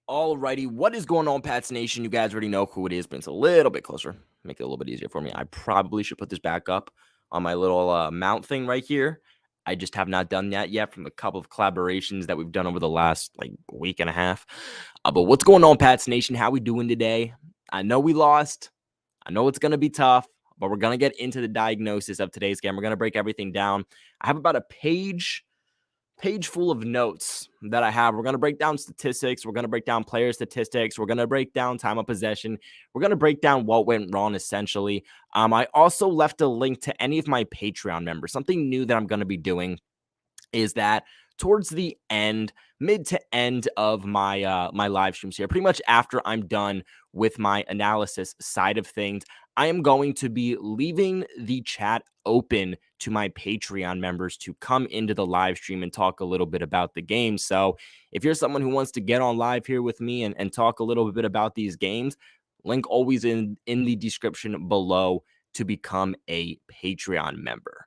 Alrighty, what is going on, Pats Nation? You guys already know who it is, but it's a little bit closer. Make it a little bit easier for me. I probably should put this back up on my little mount thing right here. I just have not done that yet from a couple of collaborations that we've done over the last week and a half. But what's going on, Pats Nation? How we doing today? I know we lost. I know it's going to be tough, but we're going to get into the diagnosis of today's game. We're going to break everything down. I have about a page full of notes that I have. We're going to break down statistics. We're going to break down player statistics. We're going to break down time of possession. We're going to break down what went wrong, essentially. I also left a link to any of my Patreon members. Something new that I'm going to be doing is that towards the end, mid to end of my my live streams here, pretty much after I'm done with my analysis side of things, I am going to be leaving the chat open to my Patreon members to come into the live stream and talk a little bit about the game. So if you're someone who wants to get on live here with me and talk a little bit about these games, link always in the description below to become a Patreon member.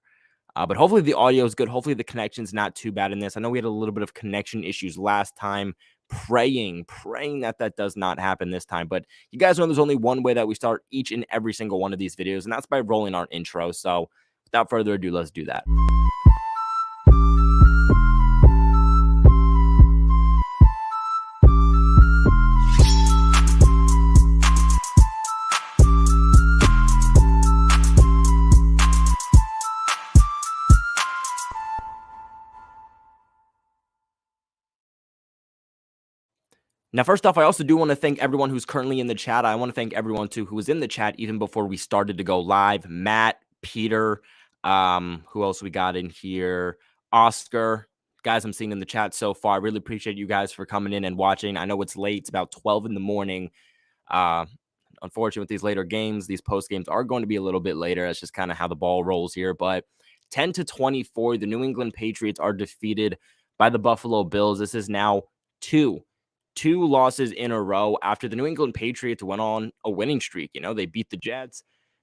But hopefully the audio is good. Hopefully the connection's not too bad in this. I know we had a little bit of connection issues last time. Praying that does not happen this time. But you guys know there's only one way that we start each and every single one of these videos, and that's by rolling our intro. So without further ado, let's do that. Now, first off, I also do want to thank everyone who's currently in the chat. I want to thank everyone, too, who was in the chat even before we started to go live. Matt, Peter, who else we got in here? Oscar. Guys, I'm seeing in the chat so far. I really appreciate you guys for coming in and watching. I know it's late. It's about 12 in the morning. Unfortunately, with these later games, these post games are going to be a little bit later. That's just kind of how the ball rolls here. But 10-24, the New England Patriots are defeated by the Buffalo Bills. This is now two losses in a row after the New England Patriots went on a winning streak. You know, they beat the Jets.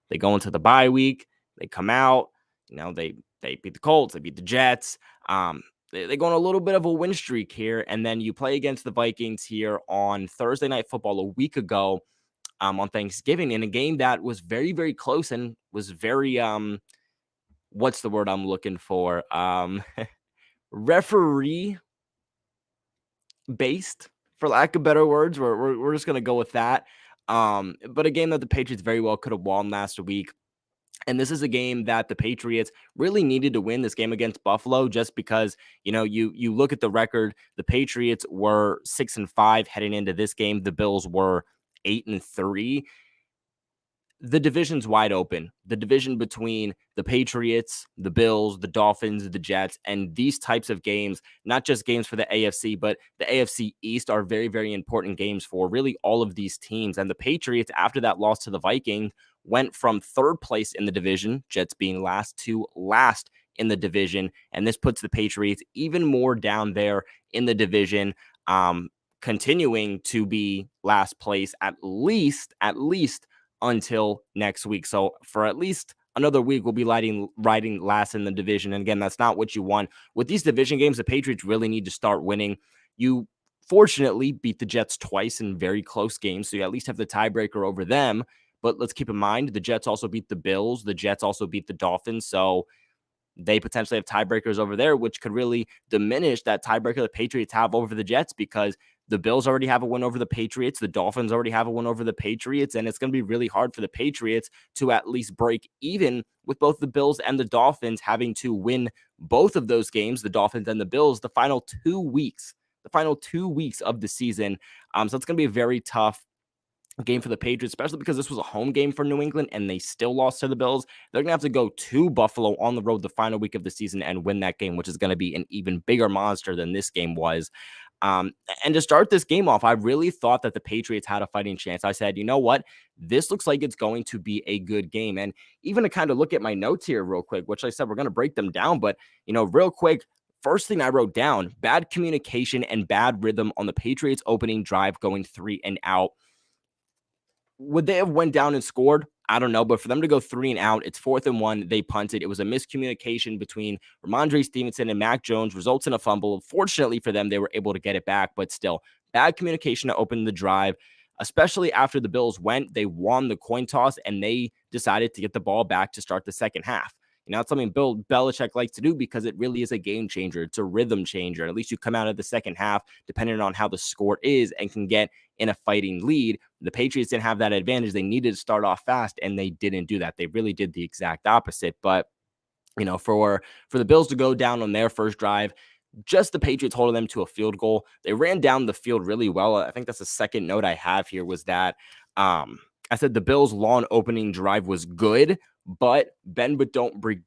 They go into the bye week. They come out. You know, they beat the Colts. They beat the Jets. They go on a little bit of a win streak here. And then you play against the Vikings here on Thursday Night Football a week ago on Thanksgiving in a game that was very, very close and was very, what's the word I'm looking for? Referee based, for lack of better words. We're just going to go with that. But a game that the Patriots very well could have won last week. And this is a game that the Patriots really needed to win, this game against Buffalo, just because, you know, you look at the record, the Patriots were 6-5 heading into this game. The Bills were 8-3. The division's wide open. The division between the Patriots, the Bills, the Dolphins, the Jets, and these types of games, not just games for the AFC, but the AFC East are very, very important games for really all of these teams. And the Patriots, after that loss to the Vikings, went from third place in the division, Jets being last, to last in the division. And this puts the Patriots even more down there in the division, continuing to be last place at least until next week. So for at least another week, we'll be riding last in the division. And again, that's not what you want. With these division games, the Patriots really need to start winning. You fortunately beat the Jets twice in very close games, so you at least have the tiebreaker over them. But let's keep in mind, the Jets also beat the Bills. The Jets also beat the Dolphins. So they potentially have tiebreakers over there, which could really diminish that tiebreaker the Patriots have over the Jets, because the Bills already have a win over the Patriots. The Dolphins already have a win over the Patriots. And it's going to be really hard for the Patriots to at least break even with both the Bills and the Dolphins having to win both of those games, the Dolphins and the Bills, the final 2 weeks of the season. So it's going to be a very tough game for the Patriots, especially because this was a home game for New England and they still lost to the Bills. They're going to have to go to Buffalo on the road the final week of the season and win that game, which is going to be an even bigger monster than this game was. And to start this game off, I really thought that the Patriots had a fighting chance. I said, you know what? This looks like it's going to be a good game. And even to kind of look at my notes here real quick, which I said we're going to break them down, but, you know, real quick, first thing I wrote down, bad communication and bad rhythm on the Patriots opening drive going 3 and out. Would they have went down and scored? I don't know, but for them to go 3-and-out, it's 4th-and-1. They punted. It was a miscommunication between Ramondre Stevenson and Mac Jones, results in a fumble. Fortunately for them, they were able to get it back, but still, bad communication to open the drive, especially after the Bills went. They won the coin toss, and they decided to get the ball back to start the second half. It's something Bill Belichick likes to do because it really is a game changer. It's a rhythm changer. At least you come out of the second half, depending on how the score is, and can get in a fighting lead. The Patriots didn't have that advantage. They needed to start off fast, and they didn't do that. They really did the exact opposite. But for the Bills to go down on their first drive, just the Patriots holding them to a field goal. They ran down the field really well. I think that's the second note I have here, was that I said the Bills' long opening drive was good, but bend but don't break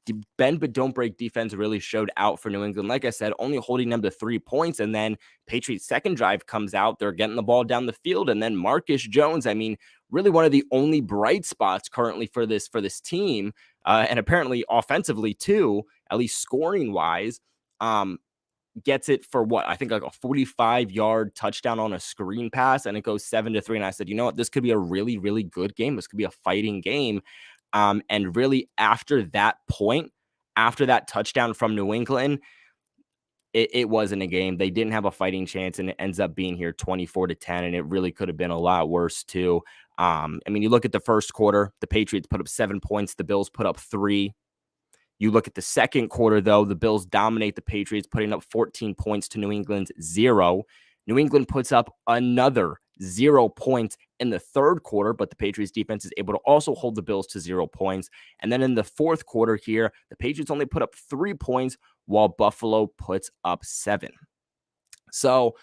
defense really showed out for New England. Like I said, only holding them to 3 points, and then Patriots' second drive comes out. They're getting the ball down the field, and then Marcus Jones, really one of the only bright spots currently for this team, and apparently offensively too, at least scoring wise. Gets it for what I think like a 45-yard touchdown on a screen pass, and it goes 7-3. And I said, you know what, this could be a really, really good game. This could be a fighting game. And really, after that point, after that touchdown from New England, it wasn't a game. They didn't have a fighting chance, and it ends up being here 24-10, and it really could have been a lot worse too. You look at the first quarter, the Patriots put up 7 points, the Bills put up 3. You look at the second quarter, though, the Bills dominate the Patriots, putting up 14 points to New England's 0. New England puts up another 0 points in the third quarter, but the Patriots defense is able to also hold the Bills to 0 points. And then in the fourth quarter here, the Patriots only put up 3 points while Buffalo puts up 7. So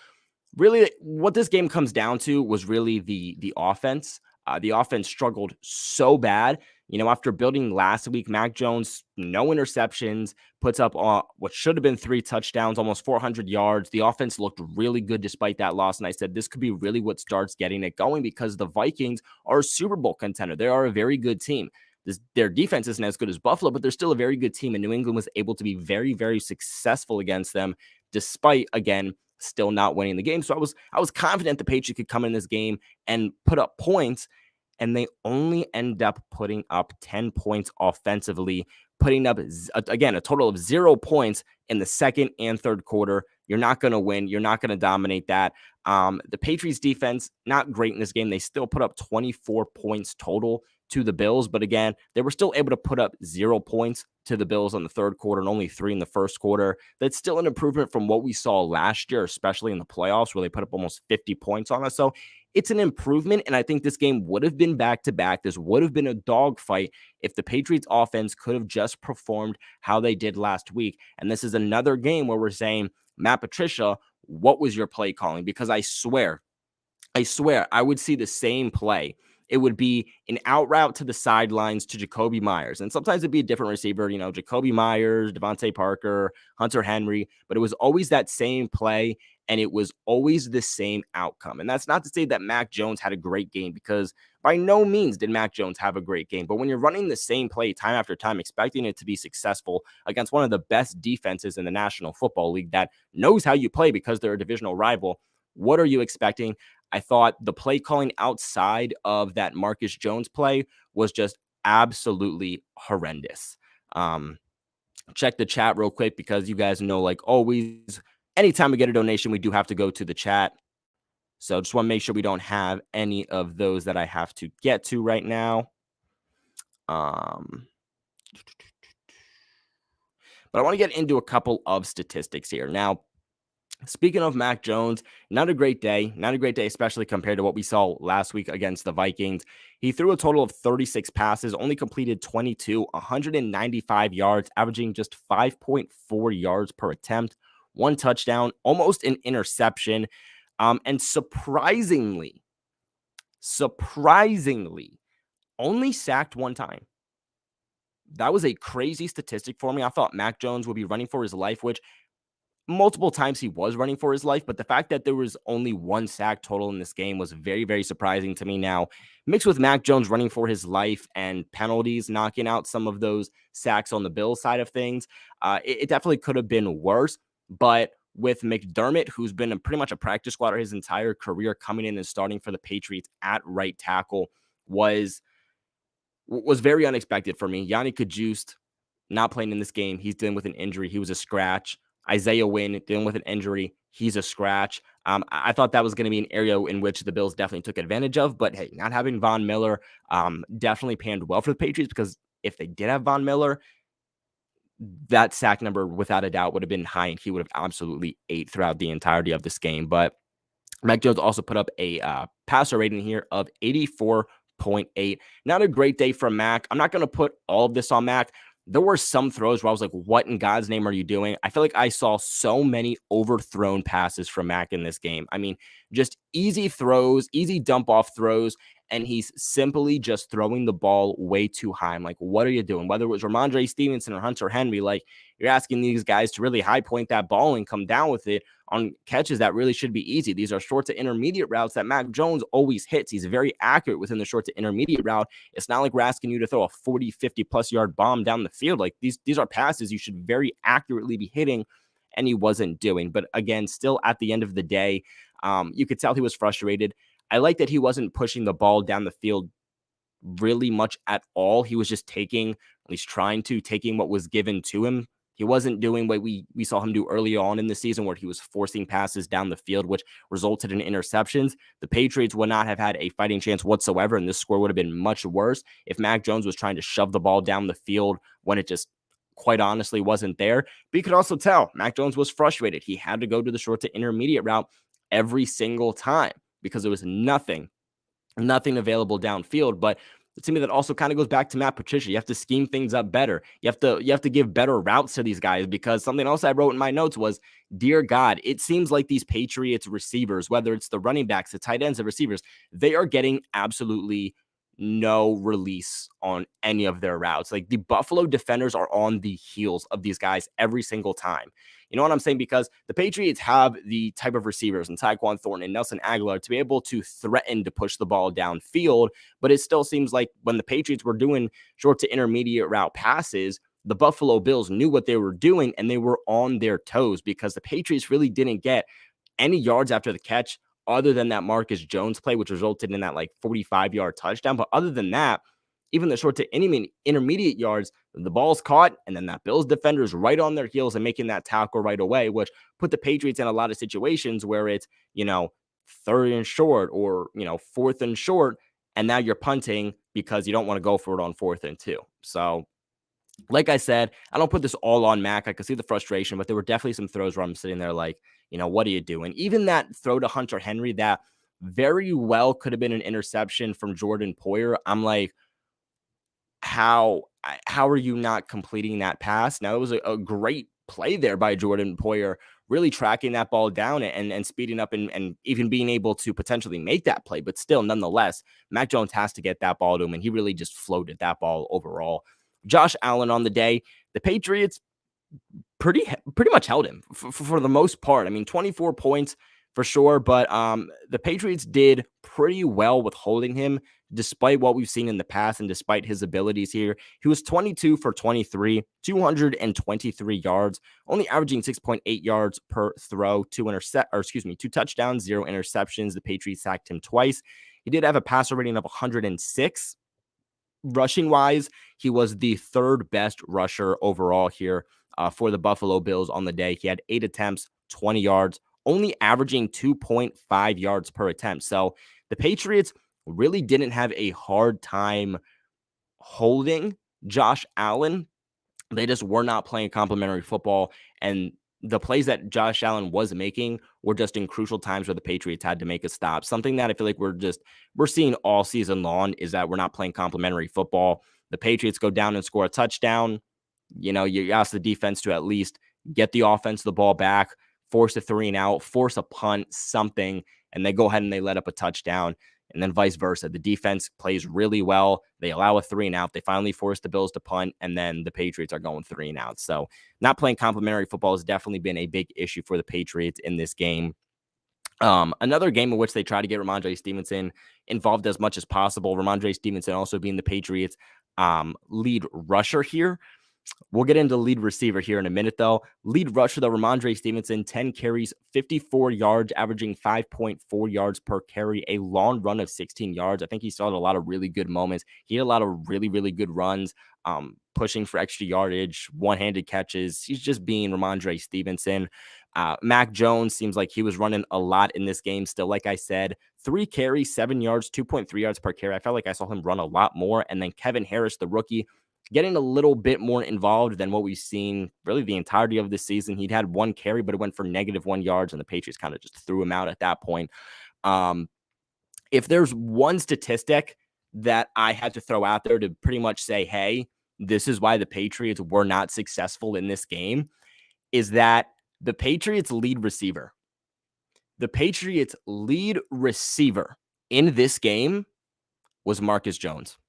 really what this game comes down to was really the offense. The offense struggled so bad. After building last week, Mac Jones, no interceptions, puts up what should have been 3 touchdowns, almost 400 yards. The offense looked really good despite that loss. And I said, this could be really what starts getting it going, because the Vikings are a Super Bowl contender. They are a very good team. Their defense isn't as good as Buffalo, but they're still a very good team. And New England was able to be very, very successful against them, despite, again, still not winning the game. So I was confident the Patriots could come in this game and put up points, and they only end up putting up 10 points offensively, putting up, again, a total of 0 points in the second and third quarter. You're not going to win. You're not going to dominate that. The Patriots defense, not great in this game. They still put up 24 points total to the Bills, but again, they were still able to put up 0 points to the Bills in the third quarter and only 3 in the first quarter. That's still an improvement from what we saw last year, especially in the playoffs, where they put up almost 50 points on us. So it's an improvement, and I think this game would have been back-to-back. This would have been a dogfight if the Patriots offense could have just performed how they did last week. And this is another game where we're saying, Matt Patricia, what was your play calling? Because I swear, I would see the same play. It would be an out route to the sidelines to Jacoby Myers. And sometimes it'd be a different receiver, Jacoby Myers, Devontae Parker, Hunter Henry, but it was always that same play, and it was always the same outcome. And that's not to say that Mac Jones had a great game, because by no means did Mac Jones have a great game. But when you're running the same play time after time, expecting it to be successful against one of the best defenses in the National Football League that knows how you play because they're a divisional rival, what are you expecting? I thought the play calling outside of that Marcus Jones play was just absolutely horrendous. Check the chat real quick, because you guys know, like always, anytime we get a donation, we do have to go to the chat. So just want to make sure we don't have any of those that I have to get to right now. But I want to get into a couple of statistics here. Now, speaking of Mac Jones, not a great day, especially compared to what we saw last week against the Vikings. He threw a total of 36 passes, only completed 22, 195 yards, averaging just 5.4 yards per attempt, 1 touchdown, almost an interception. And surprisingly, only sacked 1 time. That was a crazy statistic for me. I thought Mac Jones would be running for his life, which multiple times he was running for his life, but the fact that there was only 1 sack total in this game was very, very surprising to me. Now, mixed with Mac Jones running for his life and penalties knocking out some of those sacks on the Bills side of things, it definitely could have been worse. But with McDermott, who's been pretty much a practice squatter his entire career, coming in and starting for the Patriots at right tackle, was was very unexpected for me. Yanni Kajust not playing in this game. He's dealing with an injury. He was a scratch. Isaiah Wynn dealing with an injury. He's a scratch. I thought that was going to be an area in which the Bills definitely took advantage of. But hey, not having Von Miller definitely panned well for the Patriots, because if they did have Von Miller, that sack number without a doubt would have been high, and he would have absolutely ate throughout the entirety of this game. But Mac Jones also put up a passer rating here of 84.8. Not a great day from Mac. I'm not going to put all of this on Mac. There were some throws where I was like, what in God's name are you doing? I feel like I saw so many overthrown passes from Mac in this game. I mean, just easy throws, easy dump off throws, and he's simply just throwing the ball way too high. I'm like, what are you doing? Whether it was Ramondre Stevenson or Hunter Henry, like, you're asking these guys to really high point that ball and come down with it on catches that really should be easy. These are short to intermediate routes that Mac Jones always hits. He's very accurate within the short to intermediate route. It's not like we're asking you to throw a 40, 50 plus yard bomb down the field. Like, these are passes you should very accurately be hitting, and he wasn't doing. But again, still at the end of the day, you could tell he was frustrated. I like that he wasn't pushing the ball down the field really much at all. He was just taking, at least trying to, taking what was given to him. He wasn't doing what we saw him do early on in the season, where he was forcing passes down the field, which resulted in interceptions. The Patriots would not have had a fighting chance whatsoever, and this score would have been much worse if Mac Jones was trying to shove the ball down the field when it just quite honestly wasn't there. But you could also tell Mac Jones was frustrated. He had to go to the short to intermediate route every single time because there was nothing available downfield. But to me, that also kind of goes back to Matt Patricia. You have to scheme things up better. You have to give better routes to these guys, because something else I wrote in my notes was, dear God, it seems like these Patriots receivers, whether it's the running backs, the tight ends, the receivers, they are getting absolutely no release on any of their routes. Like, the Buffalo defenders are on the heels of these guys every single time. You know what I'm saying? Because the Patriots have the type of receivers in Tyquan Thornton and Nelson Aguilar to be able to threaten to push the ball downfield. But it still seems like when the Patriots were doing short to intermediate route passes, the Buffalo Bills knew what they were doing and they were on their toes, because the Patriots really didn't get any yards after the catch other than that Marcus Jones play, which resulted in that like 45-yard touchdown. But other than that, even the short to intermediate yards, the ball's caught, and then that Bills defender is right on their heels and making that tackle right away, which put the Patriots in a lot of situations where it's, third and short, or, fourth and short, and now you're punting because you don't want to go for it on 4th and 2. So, like I said, I don't put this all on Mac. I could see the frustration, but there were definitely some throws where I'm sitting there like, what are you doing? Even that throw to Hunter Henry that very well could have been an interception from Jordan Poyer. I'm like, how are you not completing that pass? Now, it was a great play there by Jordan Poyer, really tracking that ball down and speeding up and even being able to potentially make that play. But still, nonetheless, Mac Jones has to get that ball to him, and he really just floated that ball overall. Josh Allen on the day, the Patriots pretty much held him for the most part. I mean, 24 points for sure, but the Patriots did pretty well with holding him, despite what we've seen in the past and despite his abilities here. He was 22 for 23, 223 yards, only averaging 6.8 yards per throw, two touchdowns, 0 interceptions. The Patriots sacked him twice. He did have a passer rating of 106. Rushing wise, he was the 3rd best rusher overall here for the Buffalo Bills on the day. He had 8 attempts, 20 yards, only averaging 2.5 yards per attempt. So the Patriots really didn't have a hard time holding Josh Allen. They just were not playing complementary football, and the plays that Josh Allen was making were just in crucial times where the Patriots had to make a stop. Something that I feel like we're seeing all season long is that we're not playing complementary football. The Patriots go down and score a touchdown. You ask the defense to at least get the offense the ball back, force a 3 and out, force a punt, something, and they go ahead and they let up a touchdown. And then vice versa. The defense plays really well. They allow a 3 and out. They finally force the Bills to punt, and then the Patriots are going 3 and out. So not playing complementary football has definitely been a big issue for the Patriots in this game. Another game in which they try to get Ramondre Stevenson involved as much as possible. Ramondre Stevenson also being the Patriots lead rusher here. We'll get into lead receiver here in a minute, though. Lead rusher, though, Ramondre Stevenson, 10 carries, 54 yards, averaging 5.4 yards per carry, a long run of 16 yards. I think he saw a lot of really good moments. He had a lot of really, really good runs, pushing for extra yardage, one-handed catches. He's just being Ramondre Stevenson. Mac Jones seems like he was running a lot in this game still. Like I said, 3 carries, 7 yards, 2.3 yards per carry. I felt like I saw him run a lot more. And then Kevin Harris, the rookie, getting a little bit more involved than what we've seen really the entirety of this season. He'd had 1 carry, but it went for -1 yards, and the Patriots kind of just threw him out at that point. If there's one statistic that I had to throw out there to pretty much say, hey, this is why the Patriots were not successful in this game, is that the Patriots lead receiver in this game was Marcus Jones.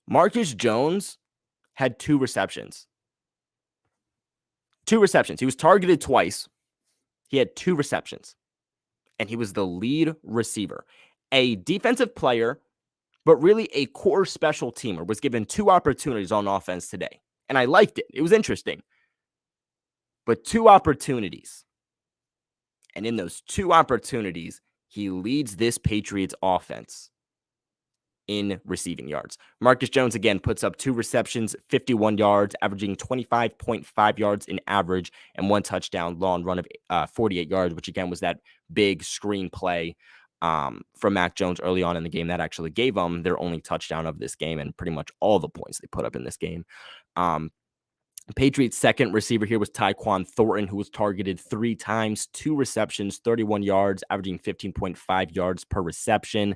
Marcus Jones had 2 receptions. 2 receptions. He was targeted twice. He had 2 receptions. And he was the lead receiver. A defensive player, but really a core special teamer, was given 2 opportunities on offense today. And I liked it. It was interesting. But 2 opportunities. And in those 2 opportunities, he leads this Patriots offense in receiving yards. Marcus Jones, again, puts up 2 receptions, 51 yards, averaging 25.5 yards in average, and 1 touchdown, long run of 48 yards, which, again, was that big screen play from Mac Jones early on in the game that actually gave them their only touchdown of this game and pretty much all the points they put up in this game. Patriots' second receiver here was Tyquan Thornton, who was targeted 3 times, 2 receptions, 31 yards, averaging 15.5 yards per reception.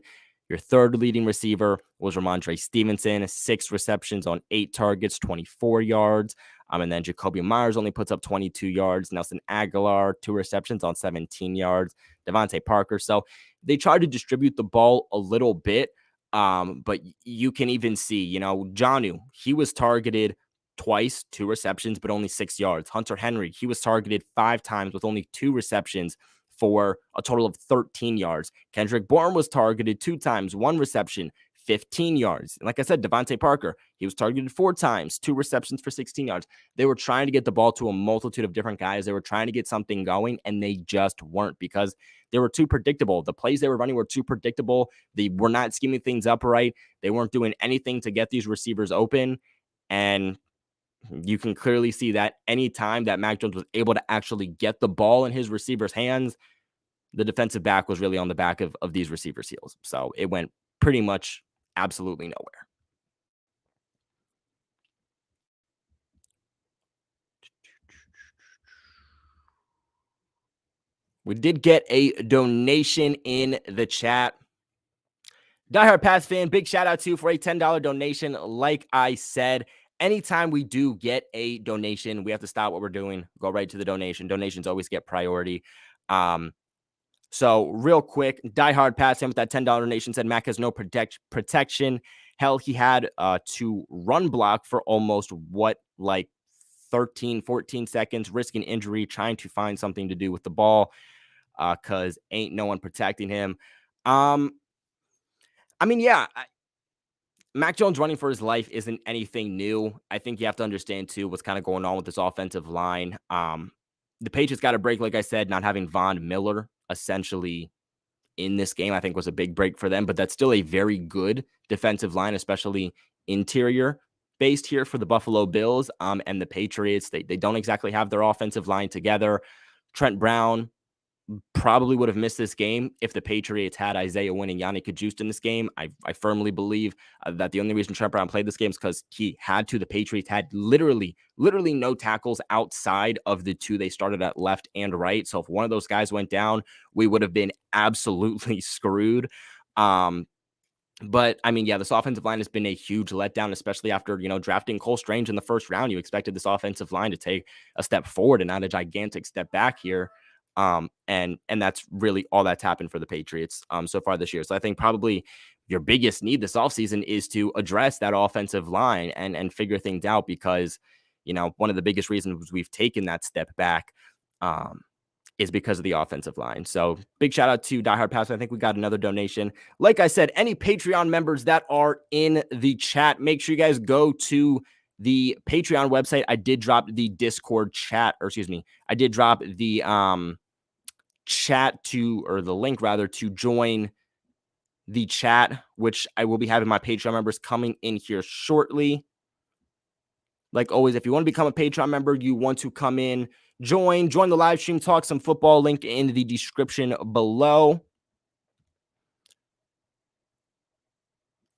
Your third leading receiver was Ramondre Stevenson, 6 receptions on 8 targets, 24 yards. And then Jacoby Myers only puts up 22 yards. Nelson Aguilar, 2 receptions on 17 yards. Devontae Parker. So they tried to distribute the ball a little bit, but you can even see, Jonnu, he was targeted twice, 2 receptions, but only 6 yards. Hunter Henry, he was targeted 5 times with only 2 receptions for a total of 13 yards. Kendrick Bourne was targeted 2 times, 1 reception, 15 yards. And like I said, Devontae Parker, he was targeted 4 times, 2 receptions for 16 yards. They were trying to get the ball to a multitude of different guys. They were trying to get something going, and they just weren't because they were too predictable. The plays they were running were too predictable. They were not scheming things up right. They weren't doing anything to get these receivers open. And you can clearly see that anytime that Mac Jones was able to actually get the ball in his receivers' hands, the defensive back was really on the back of these receivers' heels. So it went pretty much absolutely nowhere. We did get a donation in the chat. Diehard Pats fan, big shout out to you for a $10 donation. Like I said, anytime we do get a donation, we have to stop what we're doing, go right to the donation. Donations always get priority. So real quick, Diehard Pats fan with that $10 donation said Mac has no protection. Hell, he had to run block for almost 13, 14 seconds, risking injury, trying to find something to do with the ball because ain't no one protecting him. Mac Jones running for his life isn't anything new. I think you have to understand, too, what's kind of going on with this offensive line. The Patriots got a break, like I said, not having Von Miller essentially in this game, I think was a big break for them, but that's still a very good defensive line, especially interior based here for the Buffalo Bills and the Patriots. They don't exactly have their offensive line together. Trent Brown probably would have missed this game if the Patriots had Isaiah Wynn and Yannick Kajust in this game. I firmly believe that the only reason Trent Brown played this game is because he had to. The Patriots had literally no tackles outside of the 2 they started at left and right. So if one of those guys went down, we would have been absolutely screwed. But this offensive line has been a huge letdown, especially after, drafting Cole Strange in the first round. You expected this offensive line to take a step forward and not a gigantic step back here. And that's really all that's happened for the Patriots so far this year. So I think probably your biggest need this offseason is to address that offensive line and figure things out because, one of the biggest reasons we've taken that step back is because of the offensive line. So big shout out to Diehard Pass. I think we got another donation. Like I said, any Patreon members that are in the chat, make sure you guys go to the Patreon website, I did drop the Discord chat, or excuse me, I did drop the chat to, or the link rather, to join the chat, which I will be having my Patreon members coming in here shortly. Like always, if you want to become a Patreon member, you want to come in, join the live stream, talk some football, link in the description below.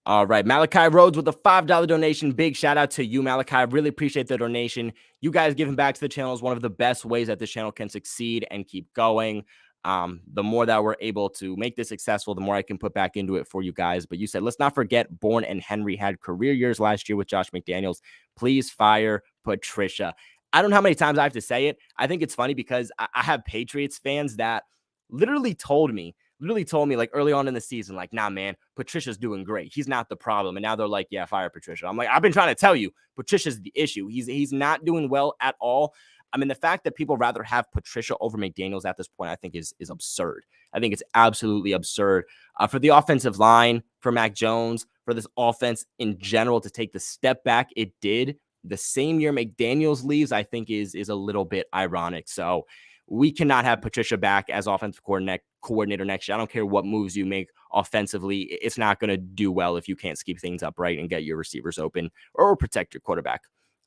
All right, Malachi Rhodes with a $5 donation. Big shout out to you, Malachi. I really appreciate the donation. You guys giving back to the channel is one of the best ways that this channel can succeed and keep going. The more that we're able to make this successful, the more I can put back into it for you guys. But you said, let's not forget Bourne and Henry had career years last year with Josh McDaniels. Please fire Patricia. I don't know how many times I have to say it. I think it's funny because I have Patriots fans that literally told me like early on in the season, like, nah, man, Patricia's doing great. He's not the problem. And now they're like, yeah, fire Patricia. I'm like, I've been trying to tell you, Patricia's the issue. He's not doing well at all. I mean, the fact that people rather have Patricia over McDaniels at this point, I think is absurd. I think it's absolutely absurd. For the offensive line, for Mac Jones, for this offense in general to take the step back it did the same year McDaniels leaves, I think is a little bit ironic. So we cannot have Patricia back as offensive coordinator next year. I don't care what moves you make offensively. It's not going to do well if you can't keep things up right and get your receivers open or protect your quarterback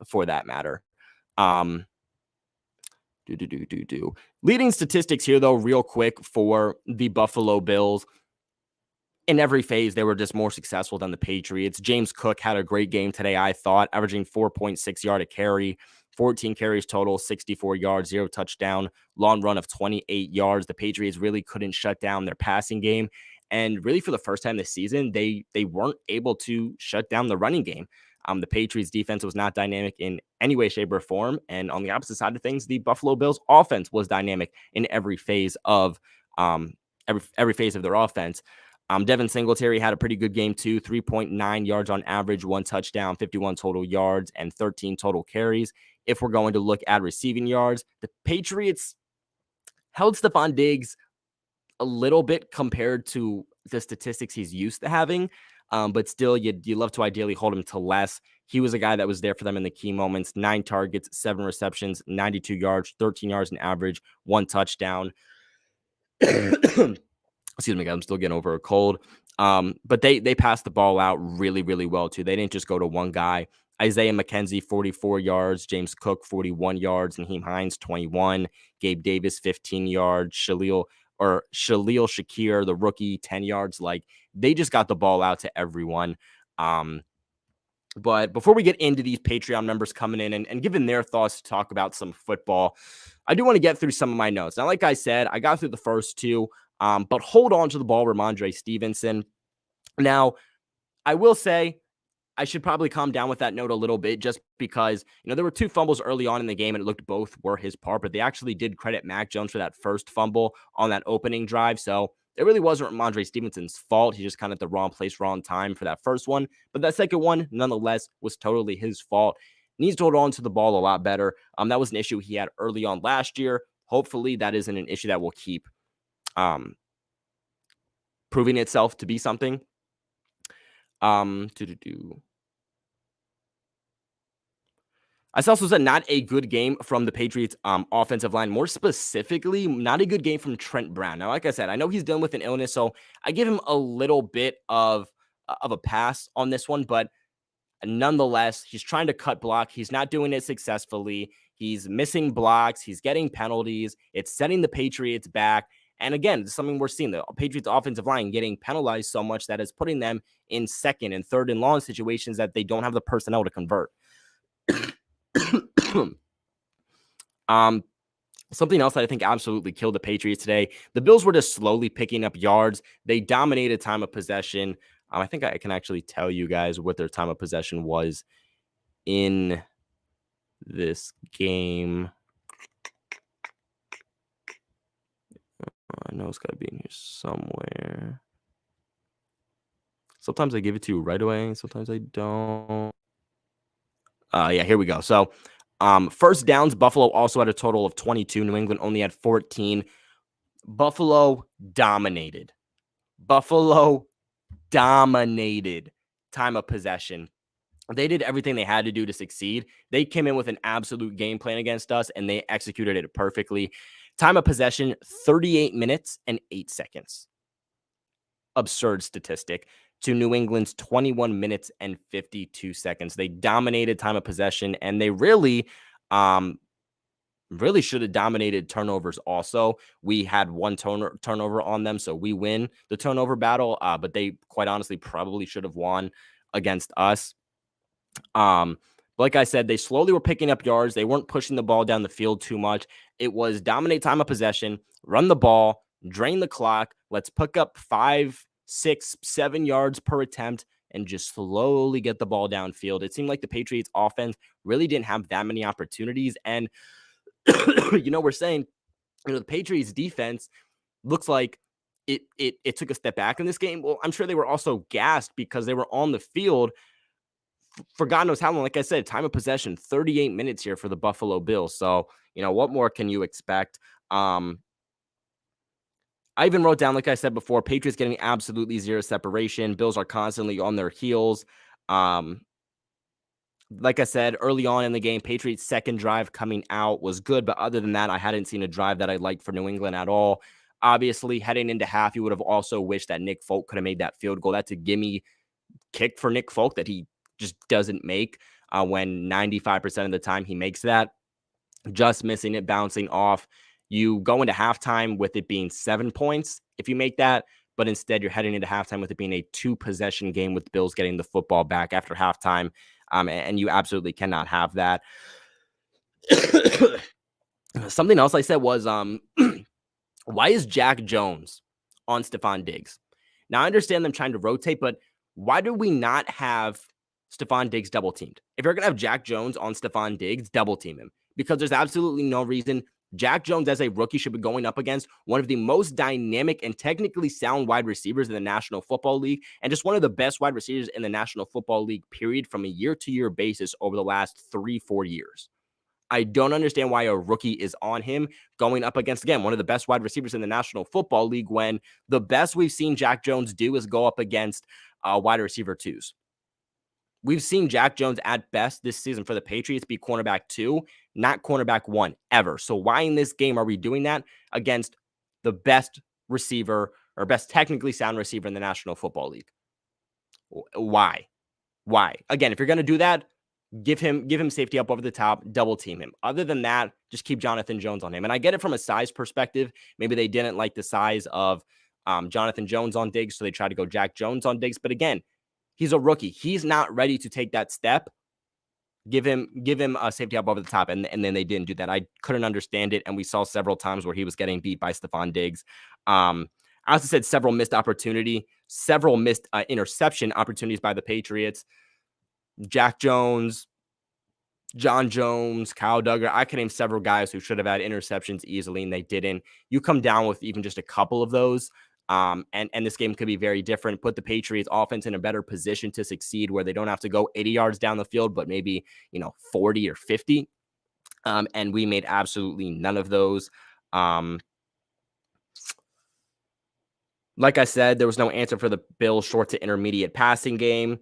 for that matter. Leading statistics here, though, real quick for the Buffalo Bills. In every phase, they were just more successful than the Patriots. James Cook had a great game today, I thought, averaging 4.6 yards a carry, 14 carries total, 64 yards, 0 touchdown, long run of 28 yards. The Patriots really couldn't shut down their passing game. And really, for the first time this season, they weren't able to shut down the running game. The Patriots defense was not dynamic in any way, shape, or form. And on the opposite side of things, the Buffalo Bills offense was dynamic in every phase of every phase of their offense. Devin Singletary had a pretty good game too, 3.9 yards on average, 1 touchdown, 51 total yards, and 13 total carries. If we're going to look at receiving yards, the Patriots held Stephon Diggs a little bit compared to the statistics he's used to having. But still, you love to ideally hold him to less. He was a guy that was there for them in the key moments. 9 targets, 7 receptions, 92 yards, 13 yards in average, 1 touchdown. Excuse me, guys, I'm still getting over a cold. But they passed the ball out really, really well, too. They didn't just go to one guy. Isaiah McKenzie, 44 yards. James Cook, 41 yards. Naheem Hines, 21. Gabe Davis, 15 yards. Shalil Shakir, the rookie, 10 yards. Like, they just got the ball out to everyone. But before we get into these Patreon members coming in and giving their thoughts to talk about some football, I do want to get through some of my notes. Now, like I said, I got through the first two, but hold on to the ball, Ramondre Stevenson. Now, I will say I should probably calm down with that note a little bit just because, there were 2 fumbles early on in the game and it looked both were his part, but they actually did credit Mac Jones for that first fumble on that opening drive. So it really wasn't Ramondre Stevenson's fault. He just kind of at the wrong place, wrong time for that first one. But that second one, nonetheless, was totally his fault. Needs to hold on to the ball a lot better. That was an issue he had early on last year. Hopefully that isn't an issue that will keep proving itself to be something. I also said not a good game from the Patriots offensive line. More specifically, not a good game from Trent Brown. Now, like I said, I know he's dealing with an illness, so I give him a little bit of a pass on this one. But nonetheless, he's trying to cut block. He's not doing it successfully. He's missing blocks. He's getting penalties. It's setting the Patriots back. And again, it's something we're seeing. The Patriots offensive line getting penalized so much that is putting them in second and third and long situations that they don't have the personnel to convert. Something else that I think absolutely killed the Patriots today. The Bills were just slowly picking up yards. They dominated time of possession. I think I can actually tell you guys what their time of possession was in this game. I know it's got to be in here somewhere. Sometimes I give it to you right away. Sometimes I don't. Yeah, here we go. So first downs, Buffalo also had a total of 22. New England only had 14. Buffalo dominated. Time of possession. They did everything they had to do to succeed. They came in with an absolute game plan against us, and they executed it perfectly. Time of possession, 38 minutes and 8 seconds. Absurd statistic to New England's 21 minutes and 52 seconds. They dominated time of possession, and they really should have dominated turnovers also. We had one turnover on them, so we win the turnover battle, but they quite honestly probably should have won against us. Like I said, they slowly were picking up yards. They weren't pushing the ball down the field too much. It was dominate time of possession, run the ball, drain the clock. Let's pick up 5, 6, 7 yards per attempt and just slowly get the ball downfield. It seemed like the Patriots offense really didn't have that many opportunities. And, we're saying, the Patriots defense looks like it took a step back in this game. Well, I'm sure they were also gassed because they were on the field for God knows how long. Like I said, time of possession, 38 minutes here for the Buffalo Bills. So, what more can you expect? I even wrote down, like I said before, Patriots getting absolutely zero separation. Bills are constantly on their heels. Like I said, early on in the game, Patriots' second drive coming out was good. But other than that, I hadn't seen a drive that I liked for New England at all. Obviously, heading into half, you would have also wished that Nick Folk could have made that field goal. That's a gimme kick for Nick Folk that he just doesn't make when 95% of the time he makes that. Just missing it, bouncing off. You go into halftime with it being 7 points if you make that, but instead you're heading into halftime with it being a 2-possession game with the Bills getting the football back after halftime, and you absolutely cannot have that. Something else I said was, why is Jack Jones on Stephon Diggs? Now, I understand them trying to rotate, but why do we not have Stephon Diggs double teamed? If you're going to have Jack Jones on Stephon Diggs, double team him, because there's absolutely no reason. Jack Jones, as a rookie, should be going up against one of the most dynamic and technically sound wide receivers in the National Football League, and just one of the best wide receivers in the National Football League, period, from a year-to-year basis over the last 3-4 years. I don't understand why a rookie is on him going up against, again, one of the best wide receivers in the National Football League, when the best we've seen Jack Jones do is go up against wide receiver twos. We've seen Jack Jones at best this season for the Patriots be cornerback 2, not cornerback 1 ever. So why in this game are we doing that against the best receiver or best technically sound receiver in the National Football League? Why? Again, if you're going to do that, give him safety up over the top, double team him. Other than that, just keep Jonathan Jones on him. And I get it from a size perspective. Maybe they didn't like the size of Jonathan Jones on Diggs, so they tried to go Jack Jones on Diggs. But again, he's a rookie. He's not ready to take that step. Give him a safety up over the top, and then they didn't do that. I couldn't understand it, and we saw several times where he was getting beat by Stephon Diggs. I also said several missed interception opportunities by the Patriots. Jack Jones, John Jones, Kyle Duggar. I can name several guys who should have had interceptions easily, and they didn't. You come down with even just a couple of those, and this game could be very different. Put the Patriots offense in a better position to succeed, where they don't have to go 80 yards down the field, but maybe 40 or 50. And we made absolutely none of those. Like I said, there was no answer for the Bills' short to intermediate passing game.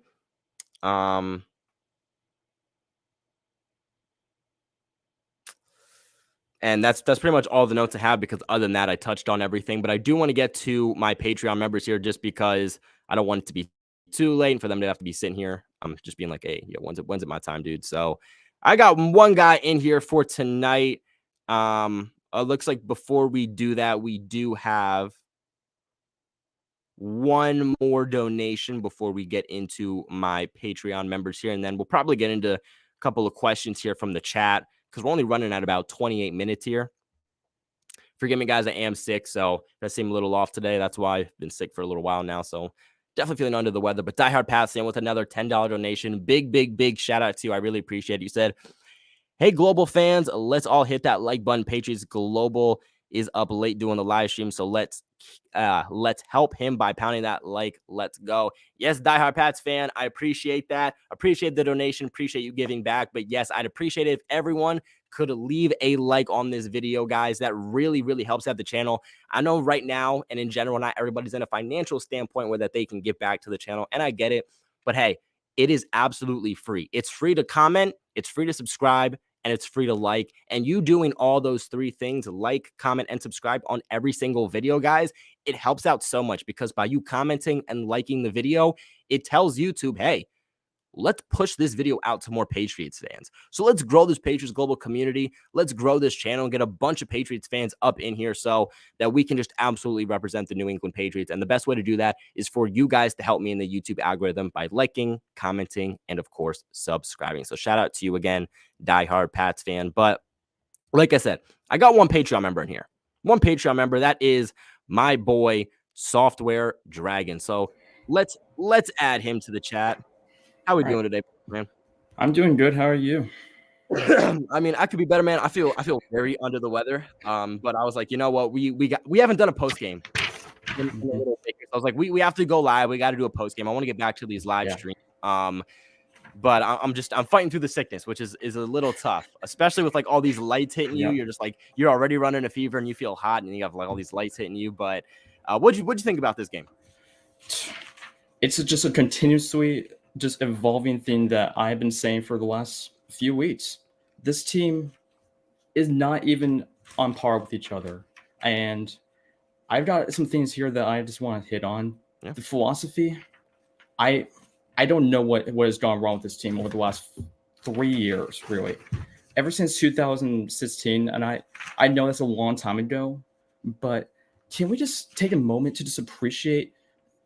And that's pretty much all the notes I have, because other than that, I touched on everything. But I do want to get to my Patreon members here, just because I don't want it to be too late and for them to have to be sitting here. I'm just being like, hey, when's it my time, dude? So I got one guy in here for tonight. Looks like before we do that, we do have one more donation before we get into my Patreon members here. And then we'll probably get into a couple of questions here from the chat, because we're only running at about 28 minutes here. Forgive me, guys, I am sick, so if I seem a little off today, that's why I've been sick for a little while now, so definitely feeling under the weather. But Diehard Pat's in with another $10 donation. Big shout out to you. I really appreciate it. You said, hey, Global fans, let's all hit that like button. Patriots Global is up late doing the live stream, so let's help him by pounding that like. Let's go. Yes, Diehard Pats fan, I appreciate that. Appreciate the donation. Appreciate you giving back. But yes, I'd appreciate it if everyone could leave a like on this video, guys. That really helps out the channel. I know right now and in general, not everybody's in a financial standpoint where that they can give back to the channel, and I get it. But hey, it is absolutely free. It's free to comment, it's free to subscribe, and it's free to like. And you doing all those three things, like, comment, and subscribe on every single video, guys, it helps out so much, because by you commenting and liking the video, it tells YouTube, hey, let's push this video out to more Patriots fans. So let's grow this Patriots global community. Let's grow this channel and get a bunch of Patriots fans up in here so that we can just absolutely represent the New England Patriots. And the best way to do that is for you guys to help me in the YouTube algorithm by liking, commenting, and of course, subscribing. So shout out to you again, diehard Pats fan. But like I said, I got one Patreon member in here. One Patreon member. That is my boy, Software Dragon. So let's add him to the chat. How are we doing today, man? I'm doing good. How are you? I mean, I could be better, man. I feel very under the weather. But I was like, you know what? We haven't done a post game in a little bit. So I was like, we have to go live. We got to do a post game. I want to get back to these live streams. But I'm fighting through the sickness, which is a little tough, especially with like all these lights hitting you. You're just like, you're already running a fever and you feel hot, and you have like all these lights hitting you. But what'd you think about this game? It's just a continuously just evolving thing that I've been saying for the last few weeks. This team is not even on par with each other. And I've got some things here that I just want to hit on. Yeah. The philosophy, I don't know what has gone wrong with this team over the last 3 years, really. Ever since 2016, and I know that's a long time ago, but can we just take a moment to just appreciate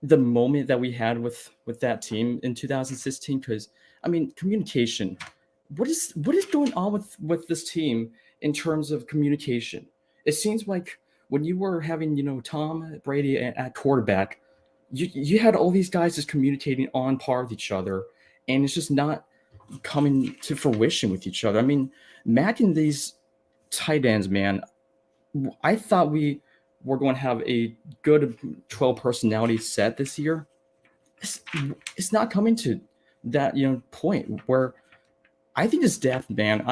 the moment that we had with that team in 2016? Because I mean, communication, what is going on with this team in terms of communication? It seems like when you were having Tom Brady at quarterback, you had all these guys just communicating on par with each other, and it's just not coming to fruition with each other. I mean, Mac and these tight ends, man, I thought we we're going to have a good 12 personality set this year. It's not coming to that point where I think it's depth, man.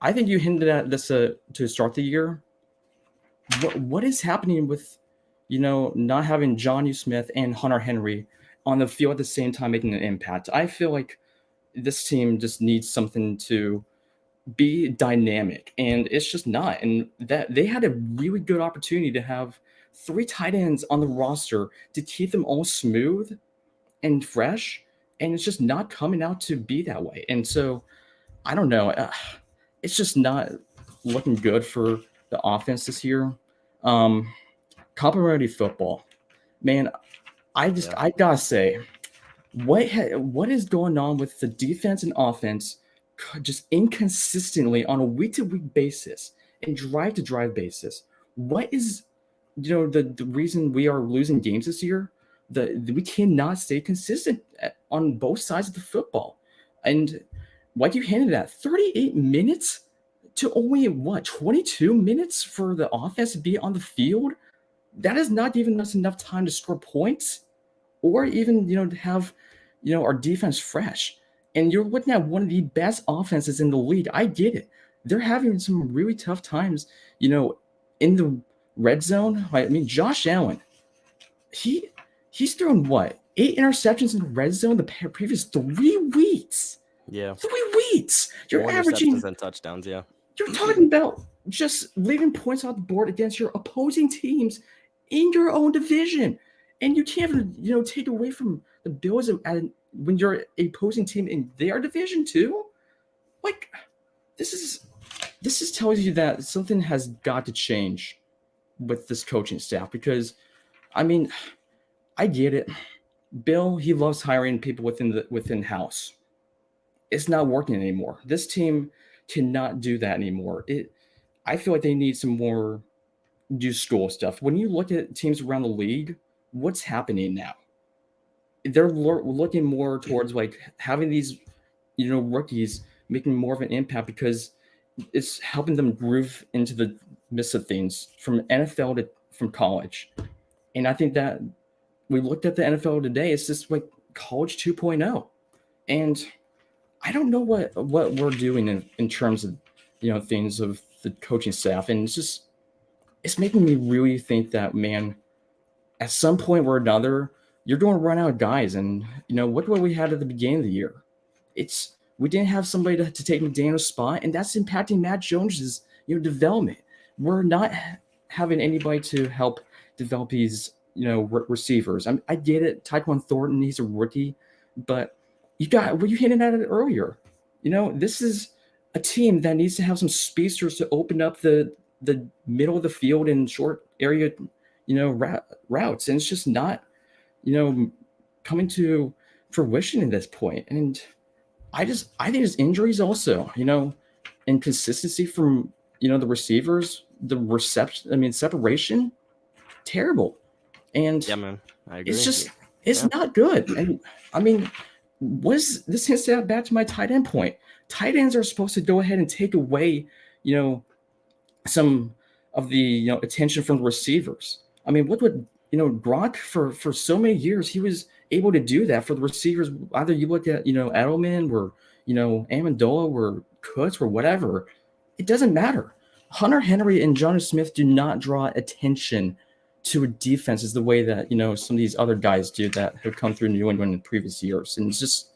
I think you hinted at this to start the year. What is happening with not having Jonnu Smith and Hunter Henry on the field at the same time making an impact? I feel like this team just needs something to be dynamic, and it's just not. And that they had a really good opportunity to have 3 tight ends on the roster to keep them all smooth and fresh, and it's just not coming out to be that way. And so I don't know, it's just not looking good for the offense this year. Complimentary football, man, I gotta say, what is going on with the defense and offense just inconsistently on a week-to-week basis and drive-to-drive basis? What is the reason we are losing games this year? We cannot stay consistent on both sides of the football. And like you hinted at, 38 minutes to only 22 minutes for the offense to be on the field? That is not giving us enough time to score points or even to have our defense fresh. And you're looking at one of the best offenses in the league. I get it. They're having some really tough times, in the red zone. I mean, Josh Allen, he's thrown 8 interceptions in the red zone the previous 3 weeks. Yeah. 3 weeks. You're averaging and touchdowns, yeah. You're talking about just leaving points on the board against your opposing teams in your own division. And you can't take away from the Bills when you're a opposing team in their division too. Like, this is telling you that something has got to change with this coaching staff, because I mean, I get it. Bill, he loves hiring people within house. It's not working anymore. This team cannot do that anymore. I feel like they need some more new school stuff. When you look at teams around the league, what's happening now? They're looking more towards like having these, rookies making more of an impact, because it's helping them groove into the midst of things from NFL from college. And I think that we looked at the NFL today, it's just like college 2.0. And I don't know what we're doing in terms of, things of the coaching staff. And it's making me really think that, man, at some point or another, you're going to run out of guys. And, what we had at the beginning of the year? We didn't have somebody to take McDaniel's spot, and that's impacting Matt Jones's, development. We're not having anybody to help develop these, receivers. I get it. Tyquan Thornton, he's a rookie, but were you hinting at it earlier? This is a team that needs to have some speedsters to open up the middle of the field and short area, routes. And it's just not, coming to fruition at this point. And I think there's injuries also, inconsistency from, the receivers, the reception, separation, terrible. And Yeah, man, I agree. It's not good. And this hints back to my tight end point. Tight ends are supposed to go ahead and take away, some of the attention from the receivers. What would Gronk for so many years, he was able to do that for the receivers. Either you look at Edelman or Amendola or Cooks or whatever, it doesn't matter. Hunter Henry and Jonnu Smith do not draw attention to a defense as the way that some of these other guys do that have come through New England in previous years. And it's just,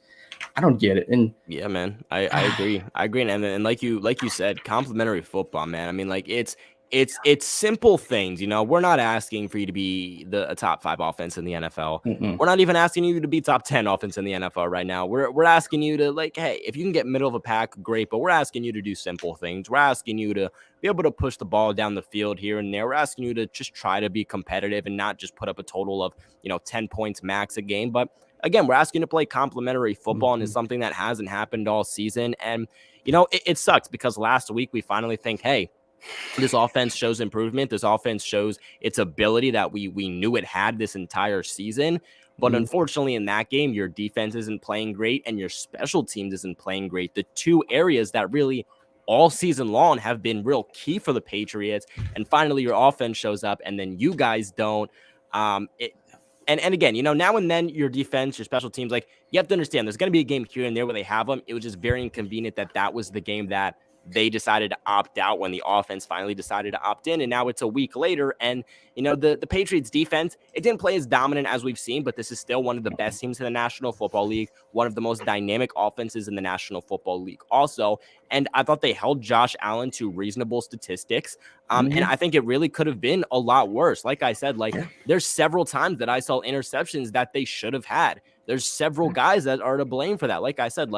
I don't get it. And yeah, man, I agree. I agree. And like you said, complimentary football, man. It's simple things. We're not asking for you to be a top 5 offense in the NFL. We're not even asking you to be top 10 offense in the NFL right now. We're asking you to, like, hey, if you can get middle of a pack, great. But we're asking you to do simple things. We're asking you to be able to push the ball down the field here and there. We're asking you to just try to be competitive and not just put up a total of 10 points max a game. But again, we're asking you to play complimentary football, and it's something that hasn't happened all season. And it sucks because last week we finally think, hey, this offense shows improvement. This offense shows its ability that we knew it had this entire season. But unfortunately, in that game, your defense isn't playing great and your special teams isn't playing great. The two areas that really all season long have been real key for the Patriots. And finally, your offense shows up and then you guys don't. And again, now and then your defense, your special teams, like, you have to understand there's going to be a game here and there where they have them. It was just very inconvenient that was the game that they decided to opt out when the offense finally decided to opt in. And now it's a week later. And, the Patriots defense, it didn't play as dominant as we've seen, but this is still one of the best teams in the National Football League, one of the most dynamic offenses in the National Football League also. And I thought they held Josh Allen to reasonable statistics. And I think it really could have been a lot worse. Like I said, there's several times that I saw interceptions that they should have had. There's several guys that are to blame for that. Like I said,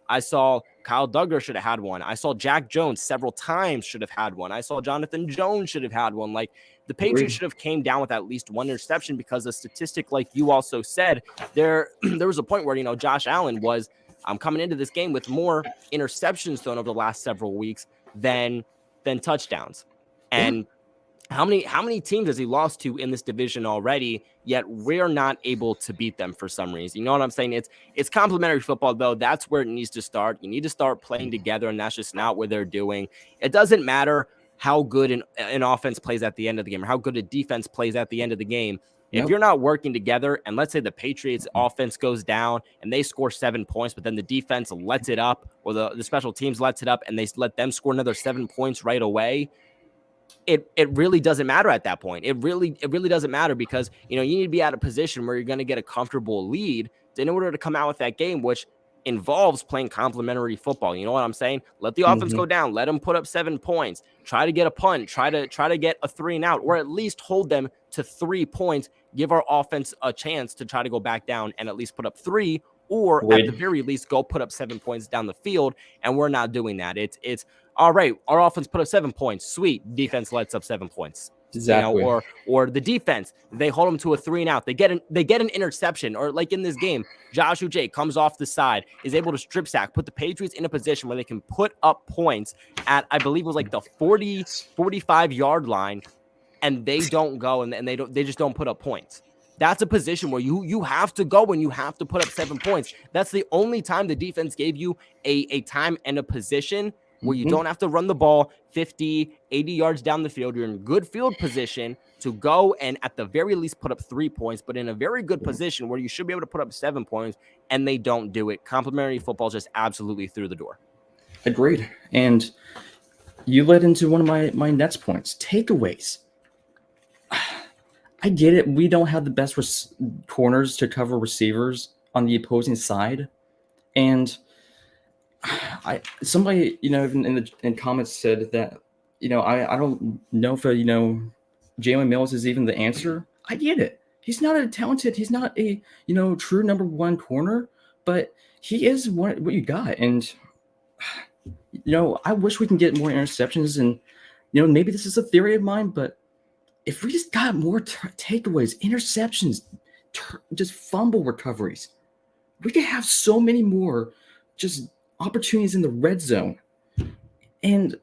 I saw Kyle Duggar should have had one. I saw Jack Jones several times should have had one. I saw Jonathan Jones should have had one. Like, the Patriots should have came down with at least one interception because the statistic, like you also said, there was a point where, Josh Allen was coming into this game with more interceptions thrown over the last several weeks than touchdowns. And how many teams has he lost to in this division already, yet we're not able to beat them for some reason? You know what I'm saying? It's complimentary football, though. That's where it needs to start. You need to start playing together, and that's just not what they're doing. It doesn't matter how good an offense plays at the end of the game or how good a defense plays at the end of the game. If you're not working together, and let's say the Patriots offense goes down and they score 7 points, but then the defense lets it up, or the special teams lets it up and they let them score another 7 points right away, it really doesn't matter at that point. It really doesn't matter because, you need to be at a position where you're going to get a comfortable lead in order to come out with that game, which involves playing complimentary football. You know what I'm saying? Let the offense go down. Let them put up 7 points. Try to get a punt. Try to get a 3-and-out, or at least hold them to 3 points. Give our offense a chance to try to go back down and at least put up 3, or at the very least go put up 7 points down the field. And we're not doing that. It's all right. Our offense put up 7 points. Sweet. Defense lets up 7 points. Exactly. Or the defense, they hold them to a 3-and-out. They get an interception, or like in this game, Josh Uche comes off the side, is able to strip sack, put the Patriots in a position where they can put up points at, I believe it was like the 45-yard line, and they don't go, and they just don't put up points. That's a position where you have to go and you have to put up 7 points. That's the only time the defense gave you a time and a position where you don't have to run the ball 50, 80 yards down the field. You're in good field position to go and at the very least put up 3 points, but in a very good position where you should be able to put up 7 points, and they don't do it. Complimentary football just absolutely through the door. Agreed. And you led into one of my next points, takeaways. I get it. We don't have the best corners to cover receivers on the opposing side, and somebody in comments said that I don't know if Jalen Mills is even the answer. I get it. He's not he's not a true number one corner, but he is what you got. And I wish we can get more interceptions. And maybe this is a theory of mine, but if we just got more takeaways, interceptions, just fumble recoveries, we could have so many more just opportunities in the red zone, and